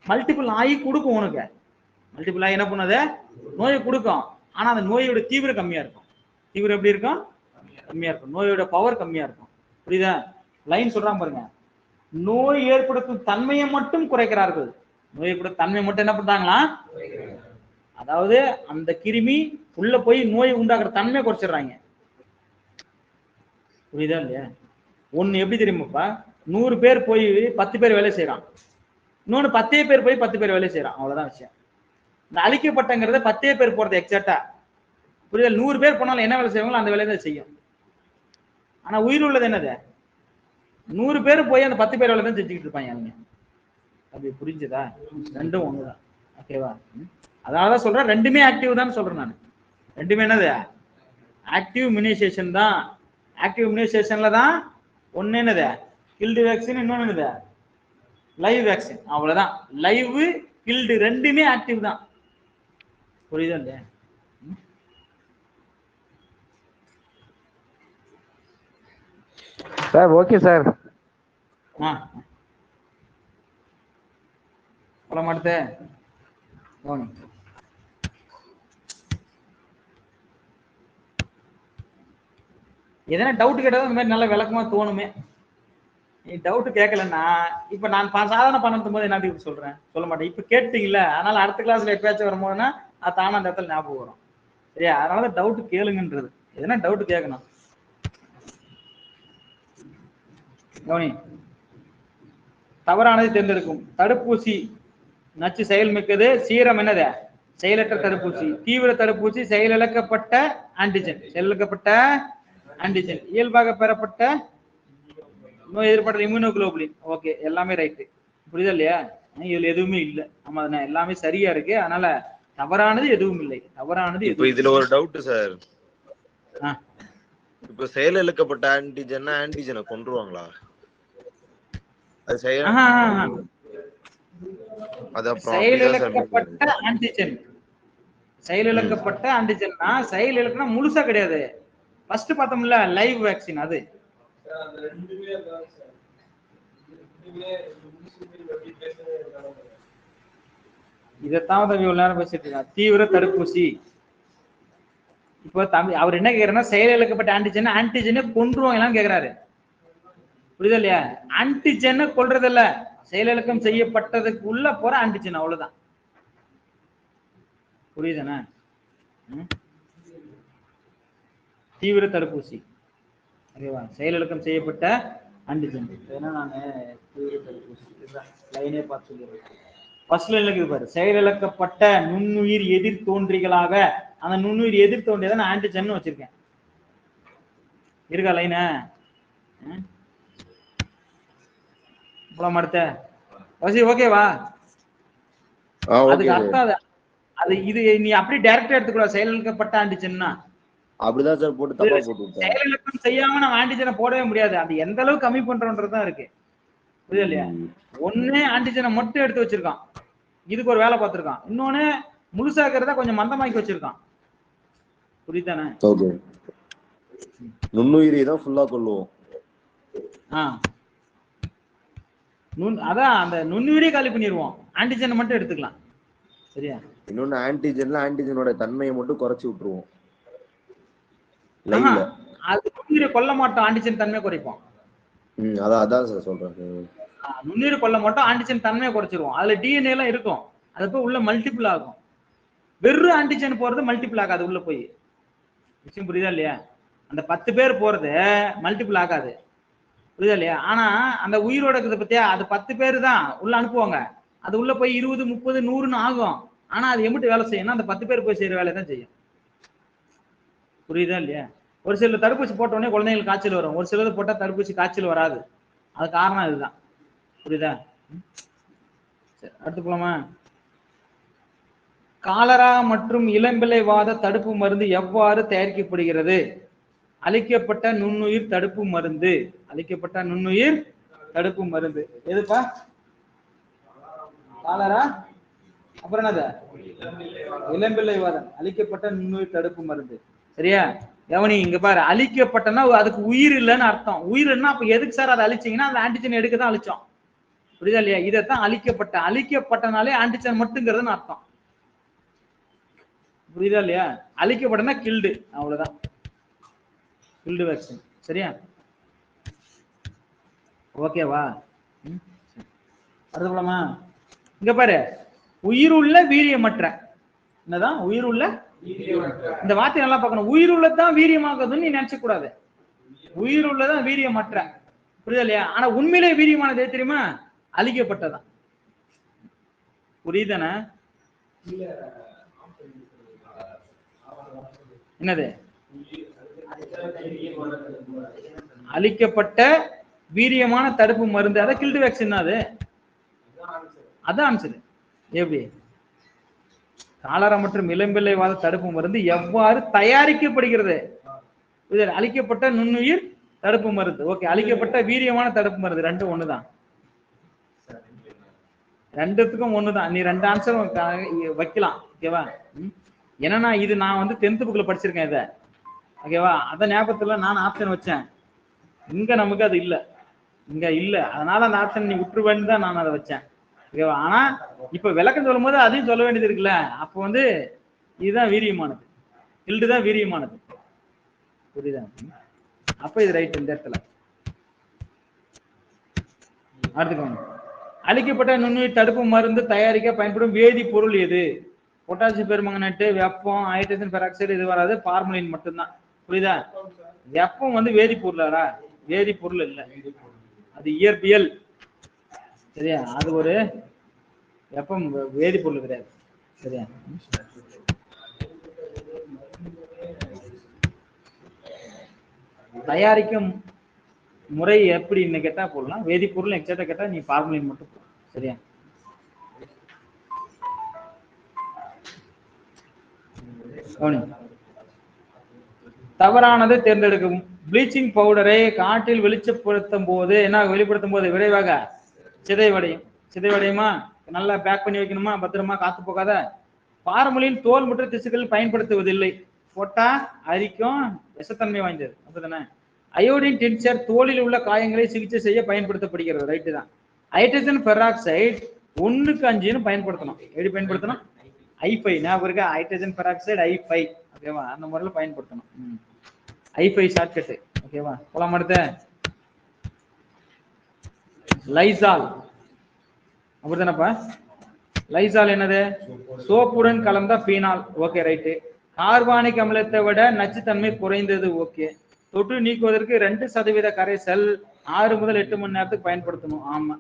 மல்டிபிள் ஆகி கொடுக்கும் உனக்கு, மல்டிபிள் ஆகி என்ன பண்ணாது நோயை கொடுக்கும். ஆனா அந்த நோயோட தீவிரம் கம்மியா இருக்கும். தீவிரம் எப்படி இருக்கும்? கம்மியா இருக்கும். நோயோட பவர் கம்மியா இருக்கும், புரியுதா? லைன் சொல்றாங்க பாருங்க. நோய் ஏற்படுத்தும் தன்மையை மட்டும் குறைக்கிறார்கள். நோய் ஏற்படுத்தும் தன்மை மட்டும் என்ன பண்றாங்களா? அதாவது அந்த கிருமி உள்ள போய் நோய் உண்டாக்குற தன்மையை குறைச்சிடுறாங்க, புரியுதா இல்லையா? ஒண்ணு எப்படி தெரியுமாப்பா, 100 பேர் போய் 10 பேர் வேலை செய்யறான், இன்னொன்னு 10 பேர் போய் 10 பேர் வேலை செய்யறான், அவ்வளவுதான் விஷயம். இந்த அழிக்கப்பட்டங்கிறத 10 பேர் போறது எக்ஸாக்டா, புரியுதா? 100 பேர் போனாலும் என்ன வேலை செய்வாங்களோ அந்த வேலையை தான் செய்யும். ஆனா உயிர் உள்ளது என்னது? 100 பேர் போய் அந்த 10 பேர் வேலை தான் செஞ்சுக்கிட்டு இருப்பாங்க அவங்க. அப்படி புரிஞ்சுதா? ரெண்டும் ஒண்ணுதான், ஓகேவா? அதனாலதான் சொல்றேன் ரெண்டுமே ஆக்டிவ் தான் சொல்றேன் நான். ரெண்டுமே என்னது? ஆக்டிவ் இம்யூனைசேஷன் தான். ஆக்டிவ் இம்யூனைசேஷன்ல தான் ஒண்ணு என்னது கில்டு வேக்சின், இன்னொன்னு என்னது லைவ் வேக்சின், அவ்வளவுதான். லைவ் கில்டு ரெண்டுமே ஆக்டிவ் தான், புரியுதா இல்லையா? Sir okay sir. சொல்ல மாட்டேன். கவனி. எதனா டவுட் கேட்டா இந்த மாதிரி நல்ல விளக்கமா தோணுமே. நீ டவுட் கேட்கலன்னா இப்ப நான் சாதாரண பண்ணும் போது என்ன சொல்றேன் சொல்ல மாட்டேன். இப்ப கேட்டீங்கல்ல, அதனால அடுத்த கிளாஸ்ல எப்பயாச்சும் வரும்போதுன்னா அது தானா அந்த இடத்துல ஞாபகம் வரும். சரியா? அதனால டவுட் கேளுங்கன்றது. எதனா டவுட் கேட்கணும். கவனி. தவறானது தேர்ந்தெடுக்கும். தடுப்பூசி நச்சு செயல்மிக்கது. சீரம் என்னது? செயலற்ற தடுப்பூசி. தீவிர தடுப்பூசி செயலிழக்கப்பட்ட ஆன்டிஜன். செயலிழக்கப்பட்ட ஆன்டிஜன். இயல்பாக பெறப்பட்ட நோய் எதிர்ப்பட்ட இம்யூனோகுளோபுலின். ஓகே, எல்லாமே ரைட்டு. புரியுதா இல்லையா? இதுல எதுவுமே இல்ல. ஆமா, எல்லாமே சரியா இருக்கு. அதனால தவறானது எதுவும் இல்லை. தவறானது இப்போ இதுல ஒரு டவுட் சார். இப்போ செயலிழக்கப்பட்ட ஆன்டிஜனை கொன்றுவாங்களா? அது செயலிழக்கப்பட்ட ஆன்டிஜன். செயலிழக்கப்பட்ட ஆன்டிஜன்னா செயலிழக்கனா முழுசா கிடையாது. ஃபர்ஸ்ட் பார்த்தோம்ல லைவ் வேக்சின் அது. இதைத்தான் இவ்வளவு நேரம் பேசிட்டு இருக்காங்க. தீவிர தடுப்பூசி. இப்போ அவர் என்ன கேக்குறாருன்னா செயலிழக்கப்பட்ட ஆன்டிஜனை கொன்றுவாங்களான்னு கேக்குறாரு. புரியுதா இல்லையா? ஆன்டிஜனை கொல்றது இல்ல, செயலிழக்கம் செய்யப்பட்டதுக்கு உள்ள போற ஆன்டிஜன், அவ்வளவுதான். புரியுதானே? தீவிர தடுப்பூசி ஓகேவா? செயலிழக்கம் செய்யப்பட்ட ஆன்டிஜன். ஏன்னா நான் தீவிர தடுப்பூசி லைனே பார்த்து சொல்லிடுறேன். ஃபர்ஸ்ட்ல இருக்குது பாரு, செயலிழக்கப்பட்ட நுண்ணுயிர் எதிர் தோன்றிகளாக. அந்த நுண்ணுயிர் எதிர் தோன்றியதை நான் ஆன்டிஜன் வச்சிருக்கேன். இருக்கா லைன? அடுத்த ஓகேவா? அதுக்கு அர்த்தம் அது இது நீ அப்படியே டைரக்டா எடுத்துக்கூடாது. செயலிழக்கப்பட்ட ஆன்டிஜன்னா அப்படிதான் சார் போட்டு தப்பா போட்டு செயலிழக்கம் செய்யாம நம்ம ஆன்டிஜனை போடவே முடியாது. அது எந்த அளவுக்கு கம்மி பண்றோன்றதுதான் இருக்கு. புரியுது இல்லையா? ஒண்ணு ஆன்டிஜனை மட்டும் எடுத்து வச்சிருக்கான், இதுக்கு ஒரு வேலை பார்த்திருக்கான். இன்னொன்னு முழுசாக்கிறத கொஞ்சம் மந்தமாக்கி வச்சிருக்கான். புரியுதானே? நுண்ணுயிரி தான் ஃபுல்லா கொள்ளுவோம். அதான் அந்த நுண்ணுயிரியை காலி பண்ணிடுவோம், ஆன்டிஜனை மட்டும் எடுத்துக்கலாம். சரியா? இன்னொன்னு ஆன்டிஜனோட தன்மையை மட்டும் குறைச்சி விட்டுருவோம். அது நுண்ணுயிரை கொல்ல மாட்டோம், ஆன்டிஜன் தன்மையை குறைப்போம். அதான் சார் சொல்றேன். நுண்ணுயிரை கொல்ல மாட்டோம், ஆன்டிஜன் தன்மையை குறைச்சிருவோம். அதுல டிஎன்ஏ எல்லாம் இருக்கும், அது போய் உள்ள மல்டிபிள் ஆகும். வெறும் ஆன்டிஜன் போறது மல்டிபிள் ஆகாது உள்ள போய். விஷயம் புரியுதா இல்லையா? அந்த 10 பேர் போறது மல்டிபிள் ஆகாது. புரியுதா இல்லையா? ஆனா அந்த உயிரோட இருக்குது பத்தியா, அது 10 பேர் தான் உள்ள அனுப்புவாங்க. அது உள்ள போய் 20, 30, 100ன்னு ஆகும். ஆனா அது எம்பிட்டு வேலை செய்யணும்? அந்த 10 பேர் போய் செய்யற வேலை தான் செய்யும். புரியுதா இல்லையா? ஒரு சில தடுப்பூசி போட்ட உடனே குழந்தைங்களுக்கு காய்ச்சல் வரும், ஒரு சிலது போட்டா தடுப்பூசி காய்ச்சல் வராது. அது காரணம் இதுதான். புரியுதா? அடுத்து போலாமா? காலரா மற்றும் இளம்பிள்ளைவாத தடுப்பு மருந்து எவ்வாறு தயாரிக்கப்படுகிறது? அளிக்கப்பட்ட நுண்ணுயிர் தடுப்பு மருந்து. அளிக்கப்பட்ட நுண்ணுயிர் தடுப்பு மருந்து எதுப்பா? காலரா, அப்புறம் என்னது? இளம்பிள்ளைவாதம். அளிக்கப்பட்ட நுண்ணுயிர் தடுப்பு மருந்து. சரியா? கவனி, இங்க பாரு, அழிக்கப்பட்டனா அதுக்கு உயிர் இல்லைன்னு அர்த்தம். உயிர் என்ன? அப்ப எதுக்கு சார் அதை அழிச்சீங்கன்னா அந்த ஆன்டிஜன் எடுக்க தான் அழிச்சோம். புரியுதா இல்லையா? இதைத்தான் அழிக்கப்பட்ட. அழிக்கப்பட்டனாலே ஆன்டிஜன் மட்டுங்கிறதுன்னு அர்த்தம். புரியுதா இல்லையா? அழிக்கப்பட்டனா கில்டு, அவ்வளவுதான். Killed vaccine. சரியா? ஓகேவா? அடுத்து போலாமா? இங்க பாரு, உயிருள்ள வீரியமற்ற. என்னதான் உயிருள்ள? இந்த வார்த்தை நல்லா பார்க்கணும். உயிருள்ளதான் வீரியமாகுதுன்னு நீ நினைச்ச கூடாது. உயிருள்ளதான் வீரியமற்ற. புரியுதா இல்லையா? ஆனா உண்மையிலே வீரியமானது தெரியுமா? அழிக்கப்பட்டதான். புரியுதானே? என்னது? அழிக்கப்பட்ட வீரியமான தடுப்பு மருந்து, அதான் கில்டு வேக்சின். அது அதான் ஆன்சர். எப்படி? காலரா மற்றும் இளம்பிள்ளைவாத தடுப்பு மருந்து எவ்வாறு தயாரிக்கப்படுகிறது? அழிக்கப்பட்ட நுண்ணுயிர் தடுப்பு மருந்து. ஓகே, அழிக்கப்பட்ட வீரியமான தடுப்பு மருந்து. ரெண்டும் ஒண்ணுதான். ரெண்டுத்துக்கும் ஒண்ணுதான். நீ ரெண்டு ஆன்சர் வைக்கலாம். ஓகேவா? ஏன்னா இது நான் 10th புக்ல படிச்சிருக்கேன் இத. ஓகேவா? அத ஞாபகத்துல நான் ஆப்ஷன் வச்சேன். இங்க நமக்கு அது இல்ல, இங்க இல்ல. அதனால அந்த ஆப்ஷன் நீ விட்டுருவேன்னு தான் நான் அதை வச்சேன். ஓகேவா? ஆனா இப்ப விளக்கம் சொல்லும் போது அதையும் சொல்ல வேண்டியது இருக்குல்ல. அப்ப வந்து இதுதான் வீரியமானது, கில்டு தான் வீரியமானது. புரியுதா? அப்ப இது ரைட் இந்த இடத்துல. அடுத்துக்கோங்க. அழிக்கப்பட்ட நுண்ணுயிர் தடுப்பு மருந்து தயாரிக்க பயன்படும் வேதிப்பொருள் எது? பொட்டாசியம் பெர்மங்கனேட்டு, வெப்பம், ஹைட்ரஜன் பெராக்சைடு இது வராது, பார்மலின் மட்டும்தான். புரியுதா? வெப்பம் வந்து வேதிப்பொருளாடா? வேதிப்பொருள் இல்ல, அது இயற்பியல். சரியா? அது ஒரு வெப்பம், வேதிப்பொருள் கிடையாது. சரியா? தயாரிக்கும் முறை எப்படின்னு கேட்டா போடலாம், வேதிப்பொருள் எக்ஸாக்டா கேட்டா நீ பார்மலின் மட்டும் போடலாம். சரியா? தவறானது தேர்ந்தெடுக்கும். ப்ளீச்சிங் பவுடரை காற்றில் வெளிச்சப்படுத்தும் போது என்ன வெளிப்படுத்தும் போது விரைவாக சிதைவடையும். சிதைவடையுமா? நல்லா பேக் பண்ணி வைக்கணுமா, பத்திரமா, காத்து போகாத. பார்மலின் தோல் மற்றும் திசுக்கள் பயன்படுத்துவதில்லை, போட்டா அரிக்கும், விஷத்தன்மை வாய்ந்தது. அப்படிதானே? அயோடின் டின்ச்சர் தோலில் உள்ள காயங்களை சிகிச்சை செய்ய பயன்படுத்தப்படுகிறது. ரைட்டு தான். ஹைட்ரஜன் பெராக்சைடு 1:5 பயன்படுத்தணும். எப்படி பயன்படுத்தணும்? I5 ஞாபகம் இருக்கா? Hydrogen peroxide I5. ஓகேவா? அந்த முறையில பயன்படுத்தணும். I5 shortcut. ஓகேவா? போலாம் அடுத்து. லைசால் அப்படிதானப்பா? லைசால் என்னது? சோப்புடன் கலந்த பீனால். Okay right. கார்பானிக் அமிலத்தை விட நச்சுத்தன்மை குறைந்தது. ஓகே. தொற்று நீக்குவதற்கு 2% கரைசல் 6 முதல் 8 மணி நேரத்துக்கு பயன்படுத்தணும். ஆமா,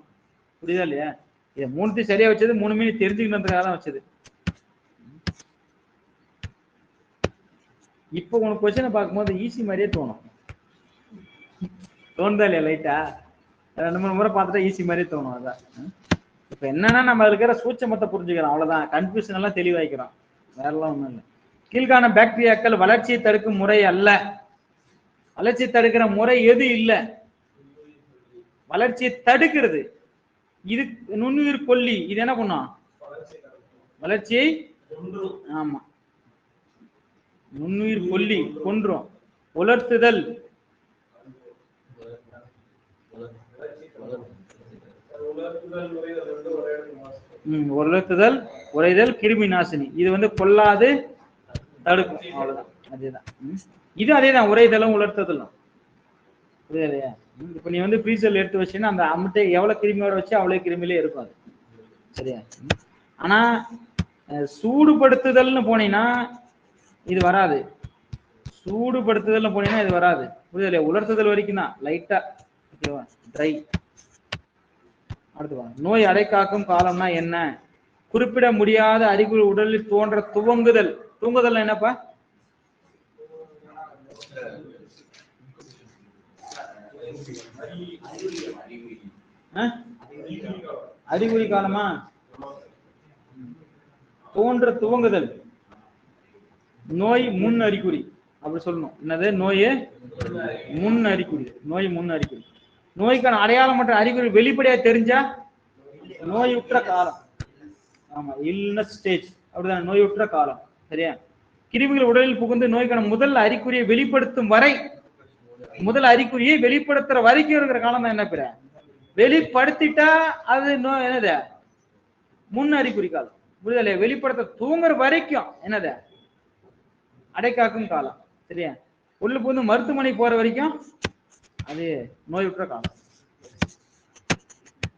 புரியுதா இல்லையா? இதை 3 சரியா வச்சது 3 மீன் தெரிஞ்சுக்கணுன்றதுக்காக தான் வச்சது. இப்போ உனக்கு கொஸ்டினை பார்க்கும்போது ஈஸி மாதிரியே தோணும். தோணுதா இல்லையா? லைட்டா 2-3 முறை பார்த்துட்டா ஈஸி மாதிரியே தோணும். அதான் இப்ப என்னன்னா நம்ம இருக்கிற சூட்சமத்தை புரிஞ்சுக்கிறோம், அவ்வளவுதான். கன்ஃபியூஷன் எல்லாம் தெளிவாய்க்கிறோம், வேற எல்லாம் ஒண்ணும் இல்லை. கீழ்கான பாக்டீரியாக்கள் வளர்ச்சியை தடுக்கும் முறை அல்ல. வளர்ச்சி தடுக்கிற முறை எது இல்ல? வளர்ச்சியை தடுக்கிறது இது நுண்ணுயிர் கொல்லி. இது என்ன பண்ணும்? வளர்ச்சியை, ஆமா, நுண்ணுயிர் கொல்லி கொன்றும். உலர்த்துதல், உலர்த்துதல், உறைதல், கிருமி நாசினி. இது வந்து கொல்லாது, தடுக்கும், அவ்வளவுதான். அதேதான் இது, அதேதான் உறைதலும் உலர்த்துதலும். புரியலையா? இப்ப நீ வந்து ஃப்ரீசர்ல எடுத்து வச்சீங்கன்னா அந்த அம்மட்டை எவ்வளவு கிருமியோட வச்சு அவ்வளவு கிருமியிலே இருக்கும் அது. சரியா? ஆனா சூடுபடுத்துதல்னு போனீங்கன்னா இது வராது. சூடுபடுத்துதல்னு போனீங்கன்னா இது வராது. புரியுது? உலர்த்துதல் வரைக்கும் தான் லைட்டா. ஓகேவா? ட்ரை. அடுத்து வா. நோய் அடைக்காக்கும் காலம்னா என்ன? குறிப்பிட முடியாத அறிகுறி உடலில் தோன்ற துவங்குதல். தூங்குதல் என்னப்பா? அறிகுறி காலமா? தோன்ற துவங்குதல் நோய் முன் அறிகுறி அப்படி சொல்லணும். என்னது? நோய் முன் அறிகுறி. நோய் முன் அறிகுறி. நோய்க்கான அடையாளம் மற்றும் அறிகுறி வெளிப்படையா தெரிஞ்சா நோயுற்ற காலம். ஆமா, இல்னஸ் ஸ்டேஜ். அப்படிதான், நோயுற்ற காலம். சரியா? கிருமிகள் உடலில் புகுந்து நோய்க்கான முதல் அறிகுறியை வெளிப்படுத்தும் வரை, முதல் அறிகுறியை வெளிப்படுத்துற வரைக்கும் இருக்கிற காலம் தான் என்ன பேரு? வெளிப்படுத்திட்டா அது என்னது? முன் அறிகுறி காலம். புரிதல? வெளிப்படுத்த தூங்குற வரைக்கும் என்னது? அடைக்காக்கும் காலம். சரியா? உள்ள புகுந்து மருத்துவமனை போற வரைக்கும் அது நோயுற்ற காலம்.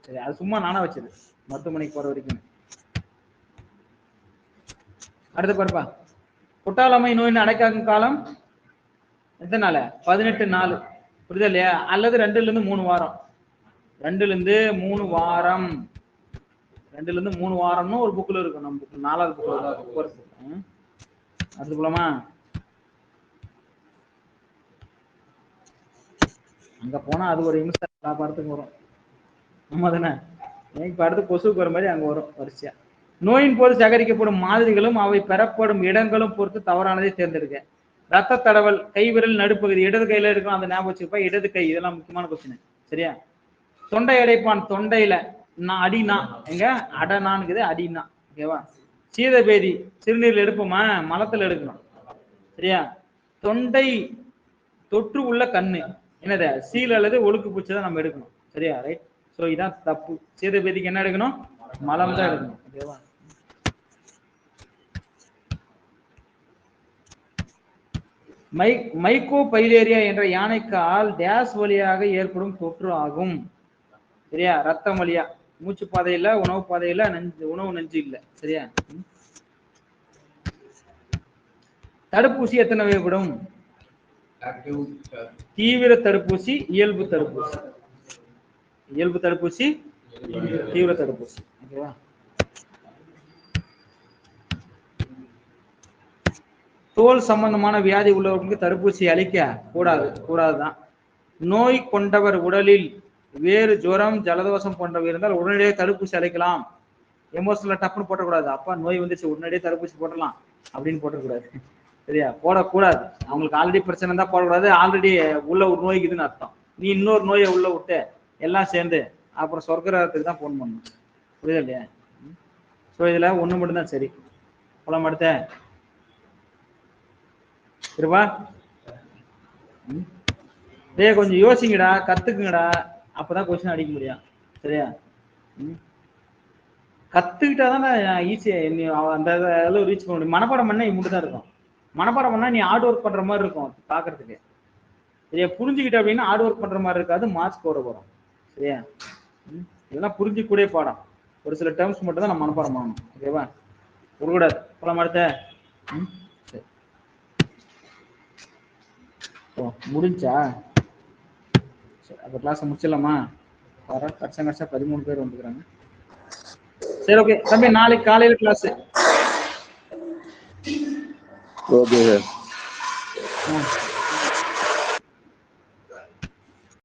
சரி, அது சும்மா நானா வச்சது, மருத்துவமனைக்கு போற வரைக்கும். அடுத்து பாருப்பா. குட்டாலம்மை நோயின் அடைக்காக்கும் காலம் எத்தனை நாள்? 18 நாள். புரியுதா இல்லையா? அல்லது 2-3 வாரம். 2-3 வாரம். 2-3 வாரம்னு ஒரு புக்ல இருக்கும். நம்ம புக் 4வது புக்ல தான். அடுத்து போலாமா? அங்க போனா அது ஒரு நிமிஷம் படத்துக்கு வரும். ஆமா தானே? இப்ப அடுத்து கொசுக்கு வர மாதிரி அங்க வரும் வரிசையா. நோயின் போது சேகரிக்கப்படும் மாதிரிகளும் அவை பெறப்படும் இடங்களும் பொறுத்து தவறானதை தேர்ந்தெடுக்க. ரத்த தடவல், கைவிரல் நடுப்பகுதி, இடது கையில இருக்கும், அந்த ஞாபகம் வச்சுப்பா. இடது கை. இதெல்லாம் முக்கியமான கொஸ்டின். சரியா? தொண்டை அடைப்பான், தொண்டையில அடினா, எங்க அடனான்குது, அடினா. ஓகேவா? சீதபேதி, சிறுநீர்ல எடுப்போமா? மலத்துல எடுக்கணும். சரியா? தொண்டை தொற்று உள்ள கண்ணு என்னது? சீல் அல்லது ஒழுக்கு பூச்சி தான் நம்ம எடுக்கணும். சரியா? ரைட். சோ இதான் தப்பு. சீதபேதிக்கு என்ன எடுக்கணும்? மலம் தான் எடுக்கணும். ஓகேவா? மைக்கோ பைலேரியா என்ற யானைக்கால் டேஸ் வழியாக ஏற்படும் தொற்று ஆகும். சரியா? ரத்தம் வழியா, மூச்சு பாதையில, உணவு பாதையில, உணவு நஞ்சு இல்ல. சரியா? தடுப்பூசி எத்தனை வகைப்படும்? தீவிர தடுப்பூசி, இயல்பு தடுப்பூசி. இயல்பு தடுப்பூசி, தீவிர தடுப்பூசி. ஓகேவா? தோல் சம்பந்தமான வியாதி உள்ளவர்களுக்கு தடுப்பூசி அளிக்க கூடாதுதான். நோய் கொண்டவர் உடலில் வேறு ஜுரம், ஜலதோஷம் போன்றவை இருந்தால் உடனடியே தடுப்பூசி அளிக்கலாம். எமோஷனல் டப்புன்னு போட்டக்கூடாது. அப்பா நோய் வந்துச்சு உடனடியே தடுப்பூசி போடலாம் அப்படின்னு போட்டக்கூடாது. சரியா? போடக்கூடாது. அவங்களுக்கு ஆல்ரெடி பிரச்சனை தான் போடக்கூடாது. ஆல்ரெடி உள்ள ஒரு நோய்க்குதுன்னு அர்த்தம். நீ இன்னொரு நோயை உள்ள விட்டு எல்லாம் சேர்ந்து அப்புறம் சொர்க்கத்துக்கு தான் போன் பண்ணணும். புரியுது இல்லையா? ஸோ இதுல ஒண்ணு மட்டும்தான் சரி. புலம் அடுத்த இருப்பா. கொஞ்சம் யோசிங்கடா, கத்துக்குங்கடா, அப்பதான் கொஸ்டின் அடிக்க முடியும். சரியா? கத்துக்கிட்டாதான் ஈஸியா அந்த அளவு ரீச் பண்ண முடியும். மனப்பாடம் பண்ணா இப்படி தான் இருக்கும். மனப்பாடம் பண்ணா நீ ஹார்ட் ஒர்க் பண்ற மாதிரி இருக்கும் பாக்குறதுக்கு. சரியா? புரிஞ்சுக்கிட்ட அப்படின்னா ஹார்ட் ஒர்க் பண்ற மாதிரி இருக்காது, மார்க்ஸ் போட போறோம். சரியா? இதெல்லாம் புரிஞ்சுக்கூடிய பாடம். ஒரு சில டேர்ம்ஸ் மட்டும் தான் நம்ம மனப்பாடம் பண்ணணும். ஓகேவா? கூடாது. போலாம் அடுத்த. சரி. முடிஞ்சா சரி, அப்ப கிளாஸ் முடிச்சிடலாமா? வர கடைசா 13 பேர் வந்துக்கிறாங்க. சரி, ஓகே தம்பி, நாளைக்கு காலையில கிளாஸ். Okay sir.